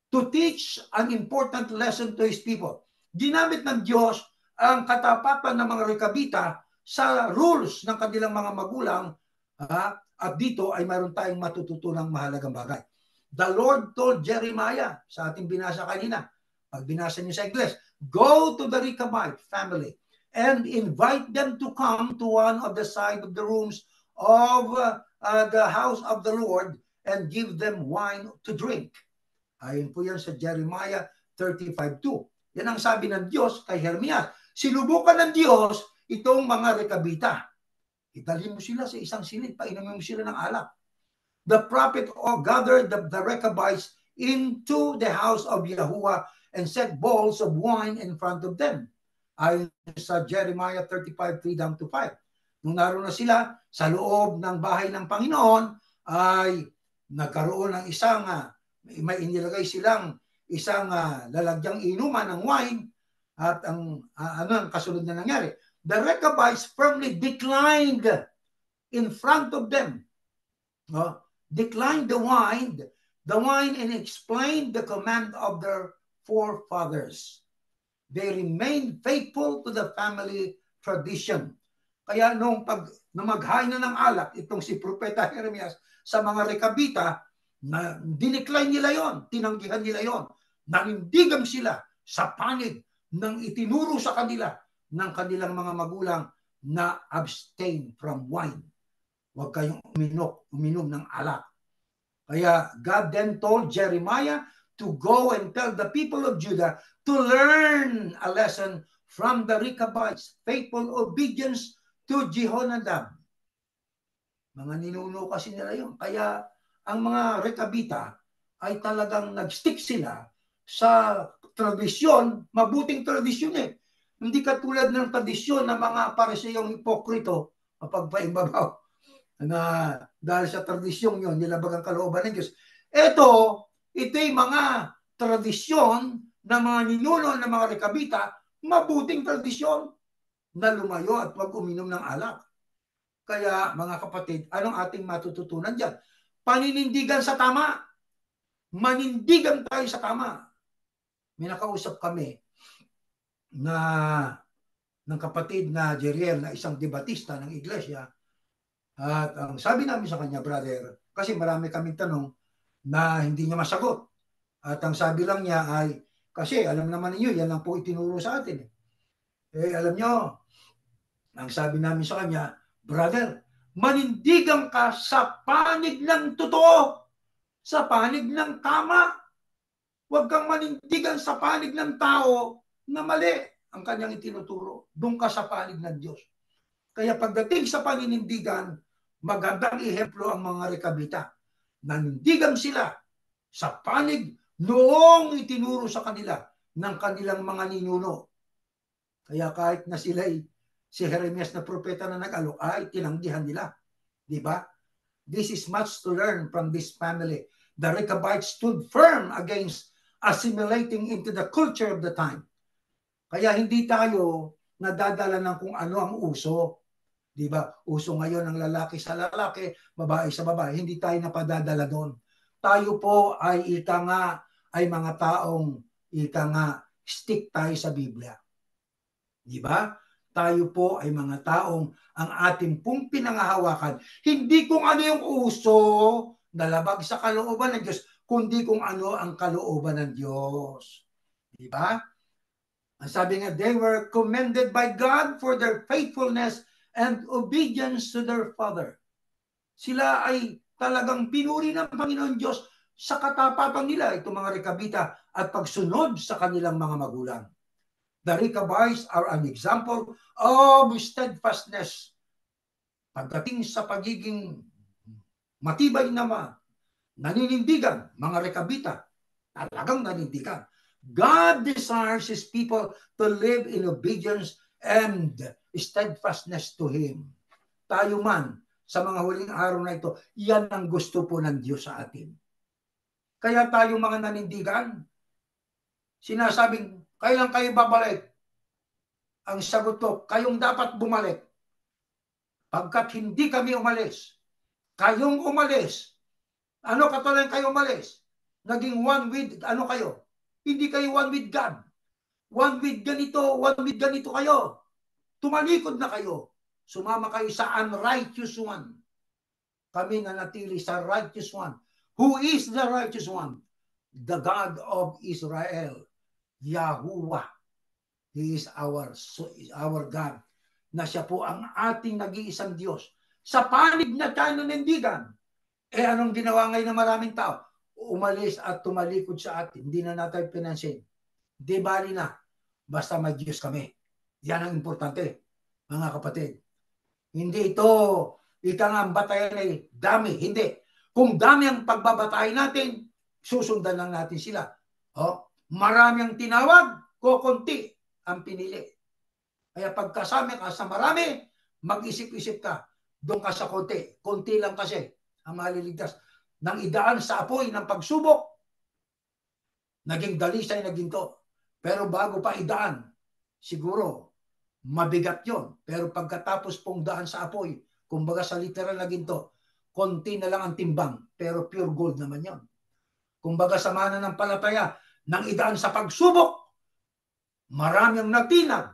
to teach an important lesson to His people. Ginamit ng Diyos ang katapatan ng mga Rekabita sa rules ng kanilang mga magulang, at dito ay mayroon tayong matututunang mahalagang bagay. The Lord told Jeremiah, sa ating binasa kanina, pag binasa niyo sa Ingles, go to the Rechabite family and invite them to come to one of the side of the rooms of the house of the Lord and give them wine to drink. Ayon po yan sa Jeremiah 35:2. Yan ang sabi ng Diyos kay Jeremias. Sinubukan ng Diyos itong mga Rechabita. Idalhin mo sila sa isang silid, painumin mo sila ng alak. The prophet gathered the Rechabites into the house of Yahuwah and set bowls of wine in front of them. Ayon sa Jeremiah 35:3-5. Nung naroon na sila sa loob ng bahay ng Panginoon, ay nagkaroon ng isang, may inilagay silang isang lalagyang inuman ng wine, at ang kasunod na nangyari, the Rechabites firmly declined in front of them. Declined the wine and explained the command of their forefathers. They remained faithful to the family tradition. Kaya nung maghain na ng alak itong si Propeta Jeremias sa mga Rechabita, na dinecline nila yon, tinanggihan nila yon, nanindigan sila sa panig ng itinuro sa kanila ng kanilang mga magulang na abstain from wine. Huwag kayong uminom ng alak. Kaya God then told Jeremiah to go and tell the people of Judah to learn a lesson from the Rechabites, faithful obedience to Jehonadab. Mga ninuno kasi nila yun. Kaya ang mga Rechabita ay talagang nag-stick sila sa tradisyon, mabuting tradisyon eh. Hindi katulad ng tradisyon ng mga pariseyong hipokrito, mapagpaimbabaw, na dahil sa tradisyon yun, nilabag ang kalooban ng Diyos. Ito'y mga tradisyon ng mga ninuno ng mga Rechabita, mabuting tradisyon na lumayo at wag uminom ng alak. Kaya mga kapatid, anong ating matututunan dyan? Paninindigan sa tama. Manindigan tayo sa tama. May nakausap kami ng kapatid na Jeriel, na isang debatista ng iglesia. At ang sabi namin sa kanya, brother, kasi marami kaming tanong na hindi niya masagot. At ang sabi lang niya ay, kasi alam naman ninyo, yan lang po itinuro sa atin. Alam nyo, ang sabi namin sa kanya, brother, manindigan ka sa panig ng totoo, sa panig ng tama. Huwag kang manindigan sa panig ng tao na mali ang kanyang itinuturo. Doon ka sa panig ng Diyos. Kaya pagdating sa paninindigan, magandang ehemplo ang mga Rechabita. Nanindigan sila sa panig noong itinuro sa kanila ng kanilang mga ninuno. Kaya kahit na si Jeremias na propeta na nag-alok, ay tinanggihan nila. Diba? This is much to learn from this family. The Rechabites stood firm against assimilating into the culture of the time. Kaya hindi tayo nadadala ng kung ano ang uso. Diba? Uso ngayon ang lalaki sa lalaki, babae sa babae. Hindi tayo napadadala doon. Tayo po ay mga taong stick tayo sa Biblia. Diba? Tayo po ay mga taong ang ating pong pinangahawakan. Hindi kung ano yung uso na labag sa kalooban ng Diyos, kundi kung ano ang kalooban ng Diyos. Diba? Ang sabi nga, they were commended by God for their faithfulness and obedience to their father. Sila ay talagang pinuri ng Panginoon Diyos sa katapatan nila, itong mga Rechabita, at pagsunod sa kanilang mga magulang. The Rechabites are an example of steadfastness. Pagdating sa pagiging matibay na naninindigan, mga Rechabita, talagang nanindigan. God desires His people to live in obedience and steadfastness to Him. Tayo man, sa mga huling araw na ito, yan ang gusto po ng Diyos sa atin. Kaya tayo mga nanindigan, sinasabing, kailan kayo babalik? Ang sagot ko, kayong dapat bumalik. Pagkat hindi kami umalis, kayong umalis. Ano katulad kayo umalis? Naging one with, kayo? Hindi kayo one with God. One with ganito kayo. Tumalikod na kayo. Sumama kayo sa unrighteous one. Kami nanatili sa righteous one. Who is the righteous one? The God of Israel, Yahuwah. He is our God, na siya po ang ating nag-iisang Diyos. Sa panig na tayo nanindigan, anong ginawa ngayon ng maraming tao? Umalis at tumalikod sa atin. Hindi na natin pinansin. Di bali na. Basta may Diyos kami. Yan ang importante, mga kapatid. Hindi ito, ika nga ang batayan ay dami. Hindi. Kung dami ang pagbabatayan natin, susundan lang natin sila. Marami ang tinawag, kukunti ang pinili. Kaya pagkasama ka sa marami, mag-isip-isip ka. Doon ka sa konti. Konti lang kasi ang maliligtas. Nang idaan sa apoy ng pagsubok, naging dalisay na ginto. Pero bago pa idaan, siguro, mabigat yon. Pero pagkatapos pong daan sa apoy, kumbaga sa literal na ginto, konti na lang ang timbang, pero pure gold naman yon. Kumbaga sa mananampalataya, nang idaan sa pagsubok, marami ang natinag.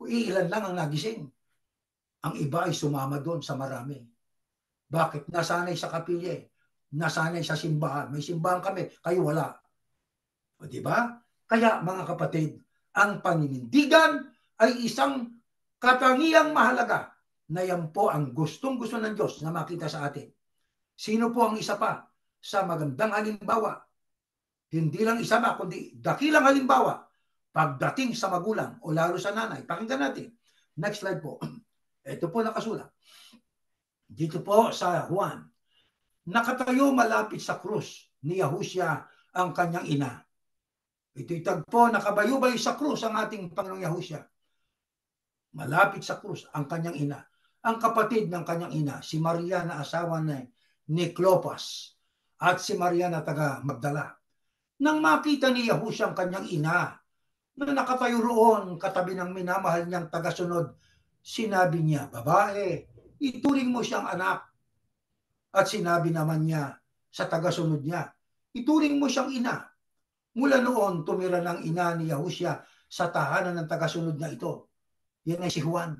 Ilan lang ang nagising. Ang iba ay sumama doon sa marami. Bakit? Nasanay sa kapilya eh. Nasanay sa simbahan. May simbahan kami, kayo wala. O diba? Kaya mga kapatid, ang paninindigan ay isang katangiang mahalaga na yan po ang gustong-gusto ng Diyos na makita sa atin. Sino po ang isa pa sa magandang halimbawa? Hindi lang isa pa, kundi dakilang halimbawa pagdating sa magulang o lalo sa nanay. Pakinggan natin. Next slide po. Ito po nakasulat. Dito po sa Juan, nakatayo malapit sa krus ni Yahushua ang kanyang ina. Ito'y tagpo, nakabayubay sa krus ang ating Panginoong Yahushua. Malapit sa krus ang kanyang ina. Ang kapatid ng kanyang ina, si Maria na asawa ni Clopas at si Maria na taga Magdala. Nang makita ni Yahushua ang kanyang ina na nakatayo roon katabi ng minamahal niyang tagasunod, sinabi niya, babae, ituring mo siyang anak. At sinabi naman niya sa tagasunod niya, ituring mo siyang ina. Mula noon, tumira ng ina ni Yahushua sa tahanan ng tagasunod na ito. Yan ay si Juan.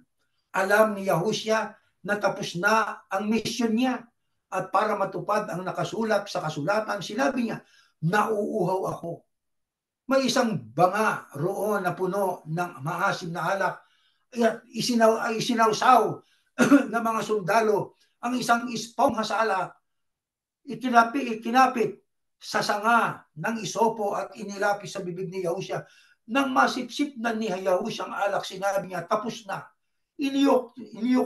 Alam ni Yahushua na tapos na ang mission niya. At para matupad ang nakasulat sa kasulatan, sinabi niya, nauuhaw ako. May isang banga roon na puno ng maasim na alak at isinawsaw ng mga sundalo ang isang espongha sa alak. Ikinapit sa sanga ng isopo at inilapis sa bibig ni Yahushua. Nang masipsip na ni Yahushua ang alak, sinabi niya, tapos na. Iniyok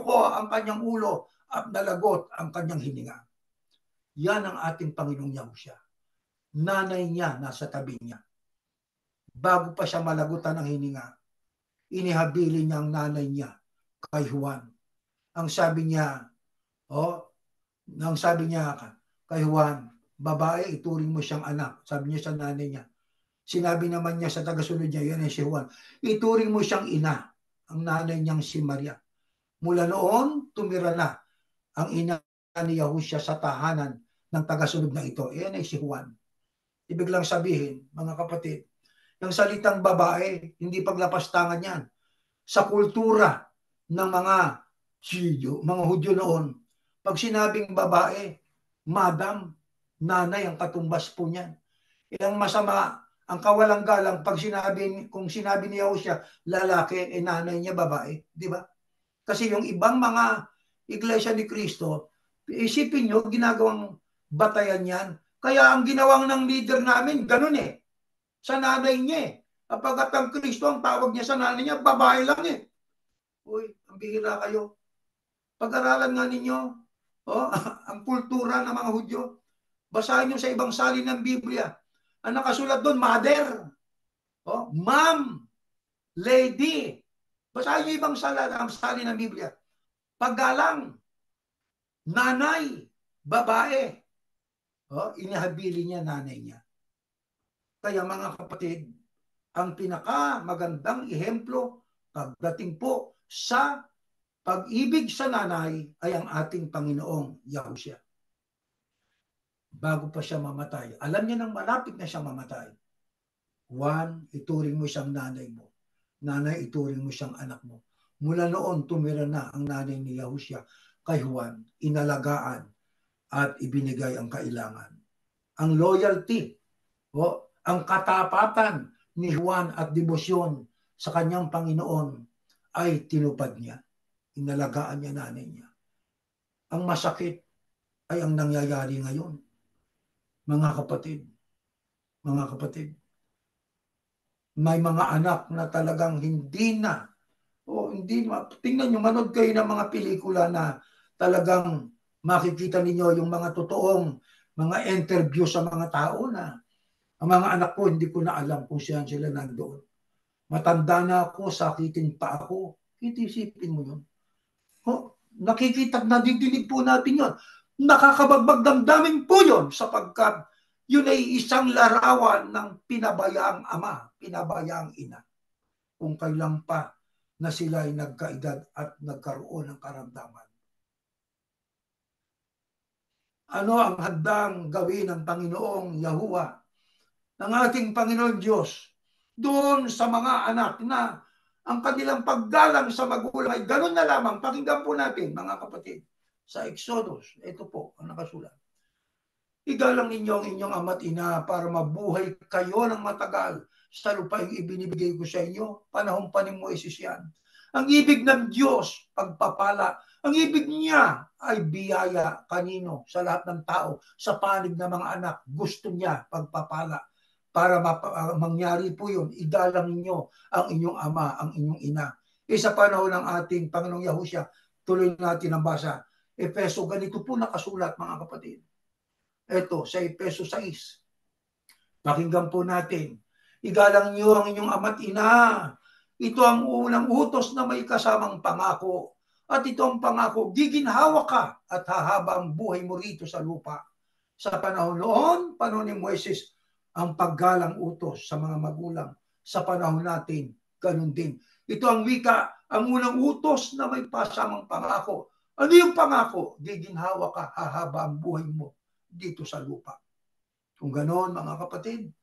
ko ang kanyang ulo at nalagot ang kanyang hininga. Yan ang ating Panginoong Yahushua. Nanay niya nasa tabi niya. Bago pa siya malagutan ng hininga, inihabili niya ang nanay niya kay Juan. Ang sabi niya kay Juan, babae, ituring mo siyang anak. Sabi niya sa nanay niya. Sinabi naman niya sa tagasunod niya, yan ay si Juan, ituring mo siyang ina. Ang nanay niyang si Maria. Mula noon, tumira na ang ina ni Yahushua sa tahanan ng tagasunod na ito. Yan ay si Juan. Ibig lang sabihin, mga kapatid, yung salitang babae, hindi paglapastangan yan. Sa kultura ng mga Hudyo noon, pag sinabing babae, madam, nanay ang katumbas po niyan. Ang masama, ang kawalang galang, kung sinabi ni Yahushua, lalaki, nanay niya babae. Di ba? Kasi yung ibang mga iglesia ni Cristo, isipin nyo, ginagawang batayan yan. Kaya ang ginawang ng leader namin, ganun eh. Sa nanay niya eh. Kapag ang Kristo, ang tawag niya sa nanay niya, babae lang eh. Uy, ang bihira kayo. Pag-aralan nga ninyo, ang kultura ng mga Hudyo. Basahin nyo sa ibang salin ng Biblia. Ang nakasulat doon, mother. Ma'am. Lady. Basahin nyo ibang salin ng Biblia. Paggalang. Nanay. Babae. Inihabili niya nanay niya. Kaya mga kapatid, ang pinakamagandang ehemplo pagdating po sa pag-ibig sa nanay ay ang ating Panginoong Yahushua. Bago pa siya mamatay, alam niya nang malapit na siya mamatay. Juan, ituring mo siyang nanay mo. Nanay, ituring mo siyang anak mo. Mula noon, tumira na ang nanay ni Yahushua kay Juan, inalagaan at ibinigay ang kailangan. Ang loyalty, ang katapatan ni Juan at debosyon sa kanyang Panginoon ay tinupad niya. Inalagaan niya nanay niya. Ang masakit ay ang nangyayari ngayon. Mga kapatid, may mga anak na talagang hindi na, tingnan nyo, manood kayo ng mga pelikula na talagang makikita ninyo yung mga totoong mga interview sa mga tao na ang mga anak ko, hindi ko na alam kung saan sila nandoon. Matanda na ako, sakitin pa ako. Itisipin mo yun. Nakikita, nadidinig po natin yun. Nakakabagbag damdamin po yun sapagkat yun ay isang larawan ng pinabayaang ama, pinabayaang ina. Kung kailan pa na sila ay nagkaedad at nagkaroon ng karamdaman. Ano ang handang gawin ng Panginoong Yahuwah, ng ating Panginoon Diyos, doon sa mga anak na ang kanilang paggalang sa magulang ay ganun na lamang? Pakinggan po natin, mga kapatid, sa Exodus. Ito po ang nakasulat. Igalang ninyo ang inyong ama't ina para mabuhay kayo ng matagal sa lupaing ibinibigay ko sa inyo. Panahon pa ni Moises yan. Ang ibig ng Diyos, pagpapala. Ang ibig niya ay biyaya kanino? Sa lahat ng tao, sa panig ng mga anak. Gusto niya pagpapala. Para mangyari po yun, igalang ninyo ang inyong ama, ang inyong ina. Sa panahon ng ating Panginoong Yahushua, tuloy natin ang basa. Efeso, ganito po nakasulat, mga kapatid. Ito, sa Efeso 6. Pakinggan po natin. Igalang niyo ang inyong ama't ina. Ito ang unang utos na may kasamang pangako. At ito ang pangako, giginhawa ka at hahaba ang buhay mo rito sa lupa. Sa panahon noon, panahon ni Moises, ang paggalang utos sa mga magulang. Sa panahon natin, ganun din. Ito ang wika, ang unang utos na may pasamang pangako. Ano yung pangako? Giginhawa ka, hahaba ang buhay mo dito sa lupa. Kung ganoon, mga kapatid,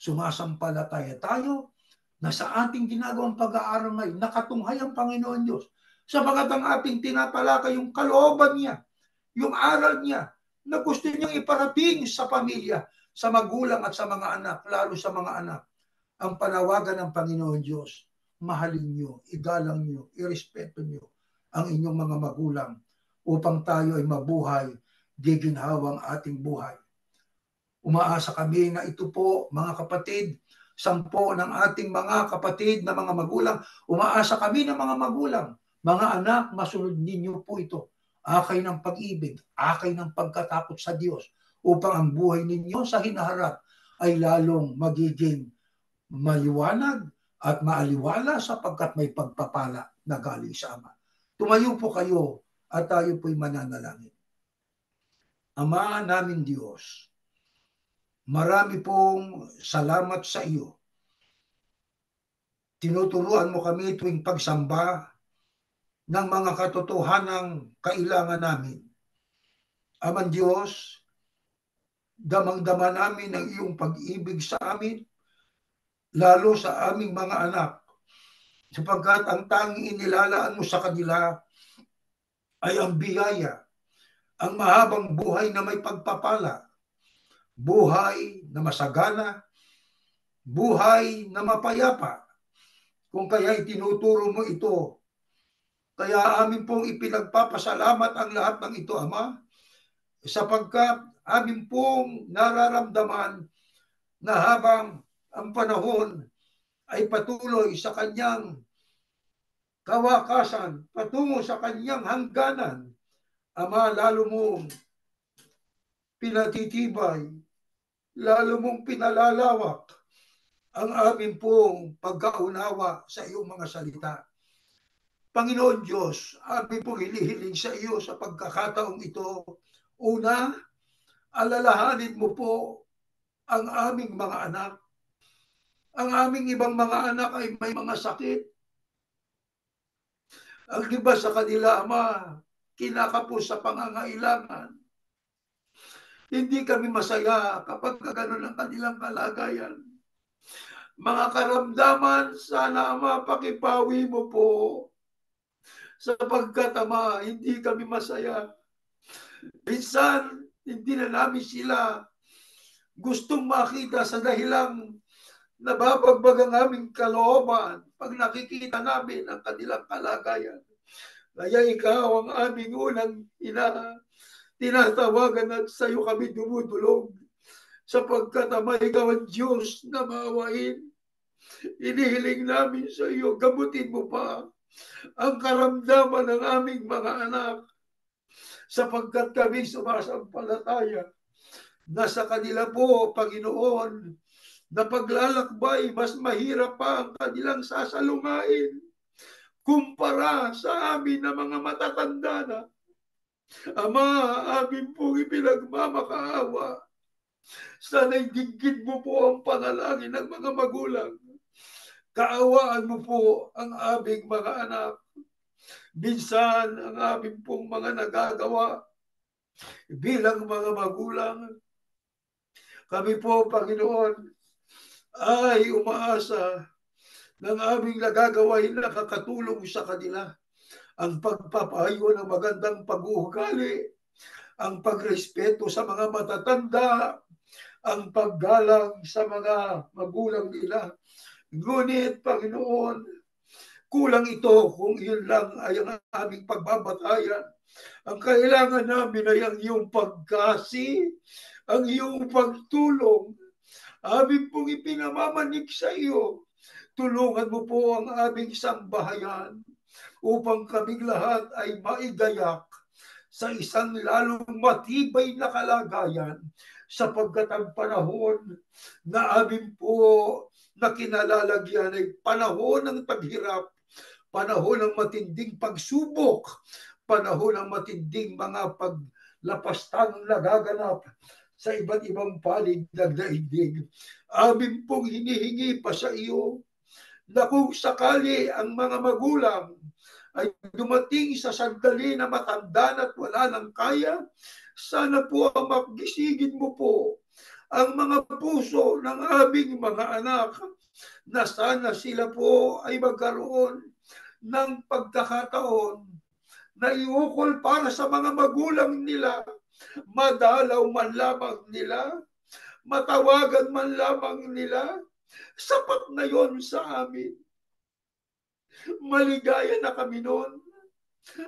sumasampalataya tayo na sa ating ginagawang pag-aaral ngayon, nakatunghay ang Panginoon Diyos. Sapagat ang ating tinapalakay yung kalooban niya, yung aral niya, na gusto niyang iparating sa pamilya, sa magulang at sa mga anak, lalo sa mga anak. Ang panawagan ng Panginoon Diyos, mahalin niyo, igalang niyo, irespeto niyo ang inyong mga magulang upang tayo ay mabuhay, giginhawang ating buhay. Umaasa kami na ito po, mga kapatid, 10 ng ating mga kapatid na mga magulang, umaasa kami ng mga magulang, mga anak, masunod ninyo po ito. Akay ng pag-ibig, akay ng pagkatakot sa Diyos, upang ang buhay ninyo sa hinaharap ay lalong magiging maliwanag at maaliwala sapagkat may pagpapala na galing sa Ama. Tumayo po kayo at tayo po'y mananalangin. Ama namin Diyos, marami pong salamat sa iyo. Tinuturuan mo kami tuwing pagsamba ng mga katotohanang kailangan namin. Amang Diyos, damang-dama namin ang iyong pag-ibig sa amin, lalo sa aming mga anak, sapagkat ang tanging inilalaan mo sa kanila ay ang biyaya, ang mahabang buhay na may pagpapala, buhay na masagana, buhay na mapayapa. Kung kaya itinuturo mo ito, kaya amin pong ipinagpapasalamat ang lahat ng ito, Ama, sapagkat amin pong nararamdaman na habang ang panahon ay patuloy sa kanyang kawakasan, patungo sa kanyang hangganan, Ama, lalo mong pinatitibay, lalo mong pinalalawak ang amin pong pagkaunawa sa iyong mga salita. Panginoon Diyos, amin pong hinihiling sa iyo sa pagkakataong ito. Una, alalahanin mo po ang aming mga anak. Ang aming ibang mga anak ay may mga sakit. Ang iba sa kanila, Ama, kinakapos sa pangangailangan. Hindi kami masaya kapag gano'n ang kanilang kalagayan. Mga karamdaman, sana Ama, pakipawi mo po. sapagkat Ama, hindi kami masaya. Minsan, hindi na namin sila gustong makita sa dahilang nababagbag ang aming kalooban pag nakikita namin ang kanilang kalagayan. Kaya ikaw ang aming unang tinatawagan at sa iyo kami dumudulog. Sapagkat Ama, ikaw ang Diyos na maawain. Inihiling namin sa iyo, gamutin mo pa ang karamdaman ng aming mga anak. Sapagkat kami sumasampalataya na sa kanila po, Panginoon, na paglalakbay, mas mahirap pa ang kanilang sasalungain kumpara sa amin na mga matatanda na. Ama, amin pong ipinagmamakaawa. Sana'y dinggin mo po ang panalangin ng mga magulang. Kaawaan mo po ang aming mga anak. Minsan, ang aming pong mga nagagawa bilang mga magulang, kami po, Panginoon, ay umaasa ng aming nagagawain na nakakatulong sa kanila. Ang pagpapayo ng magandang pag-uugali, ang pagrespeto sa mga matatanda, ang paggalang sa mga magulang nila. Ngunit, Panginoon, kulang ito kung yun lang ay ang aming pagbabatayan. Ang kailangan namin ay ang iyong pagkasi, ang iyong pagtulong. Amin pong ipinamamanig sa iyo. Tulungan mo po ang aming sambahayan upang kaming lahat ay maigayak sa isang lalong matibay na kalagayan, sapagkat ang panahon na amin po na kinalalagyan ay panahon ng paghirap, panahon ng matinding pagsubok, panahon ng matinding mga paglapastang nagaganap sa iba't ibang panig ng daigdig. Amin pong hinihingi pa sa iyo na kung sakali ang mga magulang ay dumating sa sandali na matanda na at wala nang kaya, sana po ang magisigin mo po ang mga puso ng aming mga anak na sana sila po ay magkaroon ng pagkakataon na iukol para sa mga magulang nila, madalaw man lamang nila, matawagan man lamang nila, sapat na yon sa amin. Maligaya na kami noon.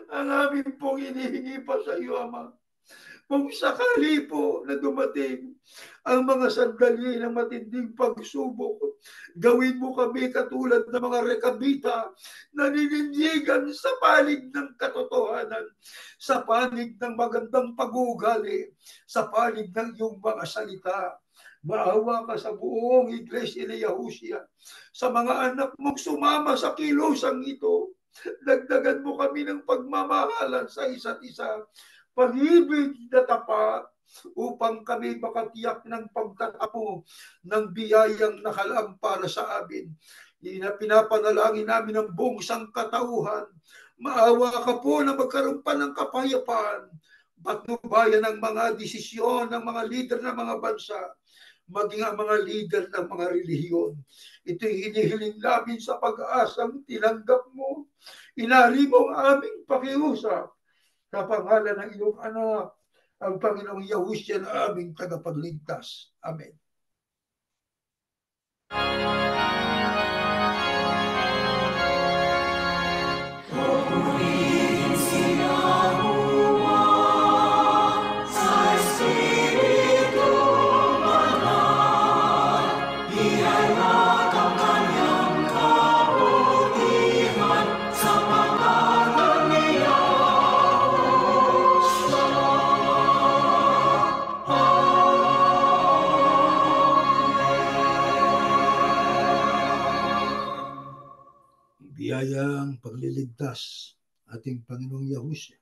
Ang amin pong inihingi pa sa iyo, Ama, kung sakali po na dumating ang mga sandali ng matinding pagsubok, gawin mo kami katulad ng mga rekabita na ninindigan sa panig ng katotohanan, sa panig ng magandang pag-uugali, sa panig ng iyong mga salita. Maawa ka sa buong iglesia ni Yahushua, sa mga anak mong sumama sa kilusang ito. Dagdagan mo kami ng pagmamahalan sa isa't isa, pag-ibig na tapat, upang kami makatiyak ng pagtatapo ng biyayang nakalaang para sa amin. Pinapanalangin namin ang buong sangkatauhan. Maawa ka po na magkaroon pa ng kapayapaan, patnubayan ng mga desisyon ng mga leader ng mga bansa, maging ang mga leader ng mga relihiyon. Ito'y hinihiling namin sa pag-aasang tinanggap mo. Inari mo ang aming pakiusap sa pangalan ng iyong anak, ang Panginoong Yahushua na aming tagapagligtas. Amen. Biyayang pagliligtas ating Panginoong Yahushua,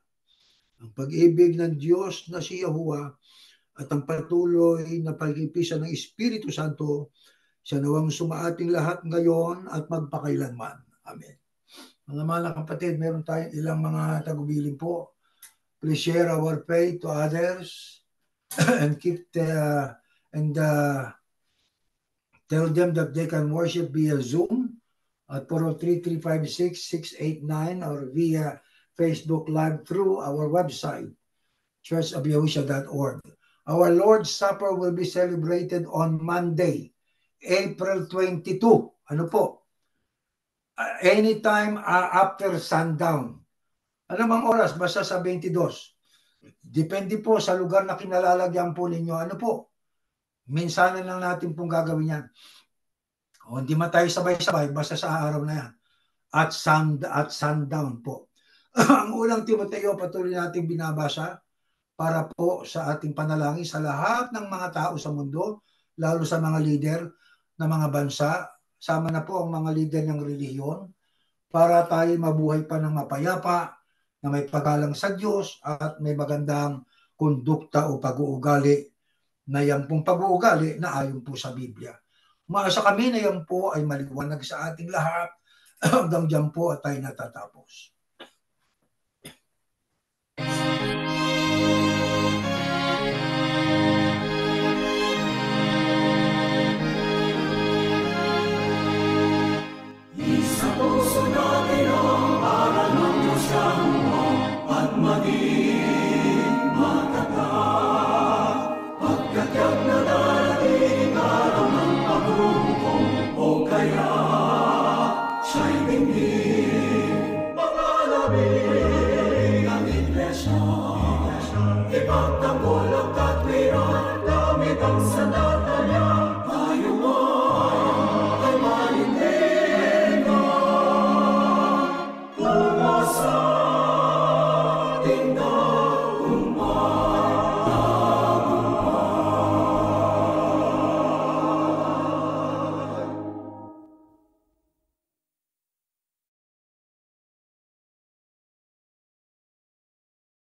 ang pag-ibig ng Diyos na si Yahuwah at ang patuloy na pag-ipisan ng Espiritu Santo siya nawang sumaating lahat ngayon at magpakailanman. Amen. Mga mahal na kapatid, meron tayong ilang mga tagubilin po. Please share our faith to others and tell them that they can worship via Zoom at 403-356-689 or via Facebook Live through our website, churchofyahushua.org. Our Lord's Supper will be celebrated on Monday, April 22. Ano po? Anytime after sundown. Ano mang oras? Basta sa 22. Depende po sa lugar na kinalalagyan po ninyo. Ano po? Minsanan lang natin pong gagawin yan. O hindi man tayo sabay-sabay, basta sa araw na yan. At sundown po. Ang unang Timoteo patuloy natin binabasa para po sa ating panalangin sa lahat ng mga tao sa mundo, lalo sa mga leader ng mga bansa, sama na po ang mga leader ng relihiyon, para tayo mabuhay pa ng mapayapa, na may paggalang sa Diyos at may magandang kondukta o pag-uugali na yan pong pag-uugali na ayon po sa Biblia. Umaasa kami na yan po ay maliwanag sa ating lahat hanggang dyan po at tayo natatapos. Isa puso natin ang aral ng Diyos Yahuwa at maging matatag. Pagkatyag na darating araw ng paghuhukom o kaya siya'y dinggin. Pangalawin ang iglesia, ipagtanggol ang katwiran gamit ang sandatanya.